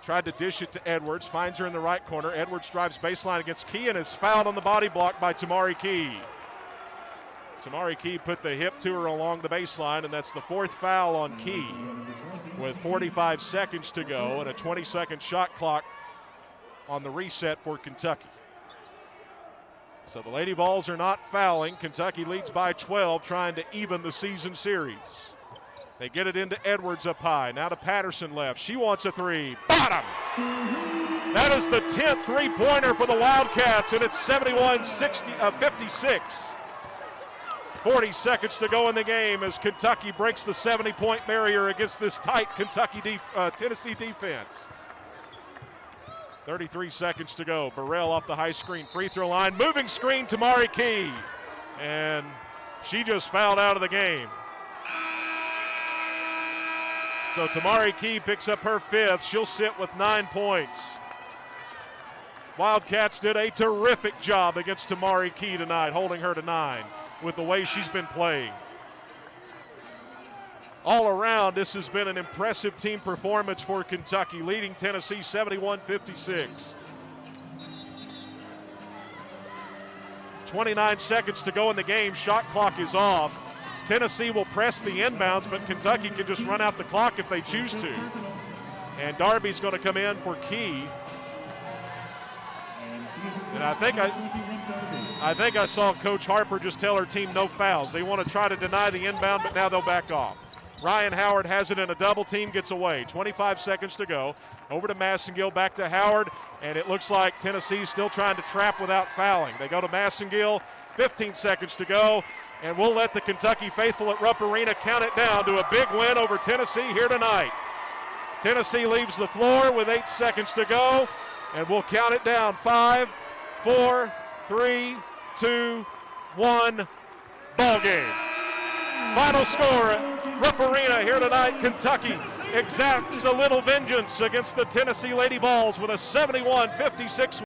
Tried to dish it to Edwards. Finds her in the right corner. Edwards drives baseline against Key and is fouled on the body block by Tamari Key. Tamari Key put the hip to her along the baseline, and that's the 4th foul on Key with 45 seconds to go and a 20-second shot clock on the reset for Kentucky. So the Lady Vols are not fouling. Kentucky leads by 12, trying to even the season series. They get it into Edwards up high. Now to Patterson left. She wants a 3. Bottom! That is the 10th three-pointer for the Wildcats, and it's 71-56. 40 seconds to go in the game as Kentucky breaks the 70-point barrier against this tight Tennessee defense. 33 seconds to go. Burrell off the high screen free throw line. Moving screen, Tamari Key. And she just fouled out of the game. So Tamari Key picks up her 5th. She'll sit with 9 points. Wildcats did a terrific job against Tamari Key tonight, holding her to 9 with the way she's been playing. All around, this has been an impressive team performance for Kentucky, leading Tennessee 71-56. 29 seconds to go in the game. Shot clock is off. Tennessee will press the inbounds, but Kentucky can just run out the clock if they choose to. And Darby's going to come in for Key. And I think I saw Coach Harper just tell her team no fouls. They want to try to deny the inbound, but now they'll back off. Ryan Howard has it in a double team, gets away. 25 seconds to go. Over to Massengill, back to Howard, and it looks like Tennessee's still trying to trap without fouling. They go to Massengill, 15 seconds to go, and we'll let the Kentucky faithful at Rupp Arena count it down to a big win over Tennessee here tonight. Tennessee leaves the floor with 8 seconds to go, and we'll count it down. 5, 4, 3, 2, 1, ball game. Final score at Rupp Arena here tonight. Kentucky exacts a little vengeance against the Tennessee Lady Vols with a 71-56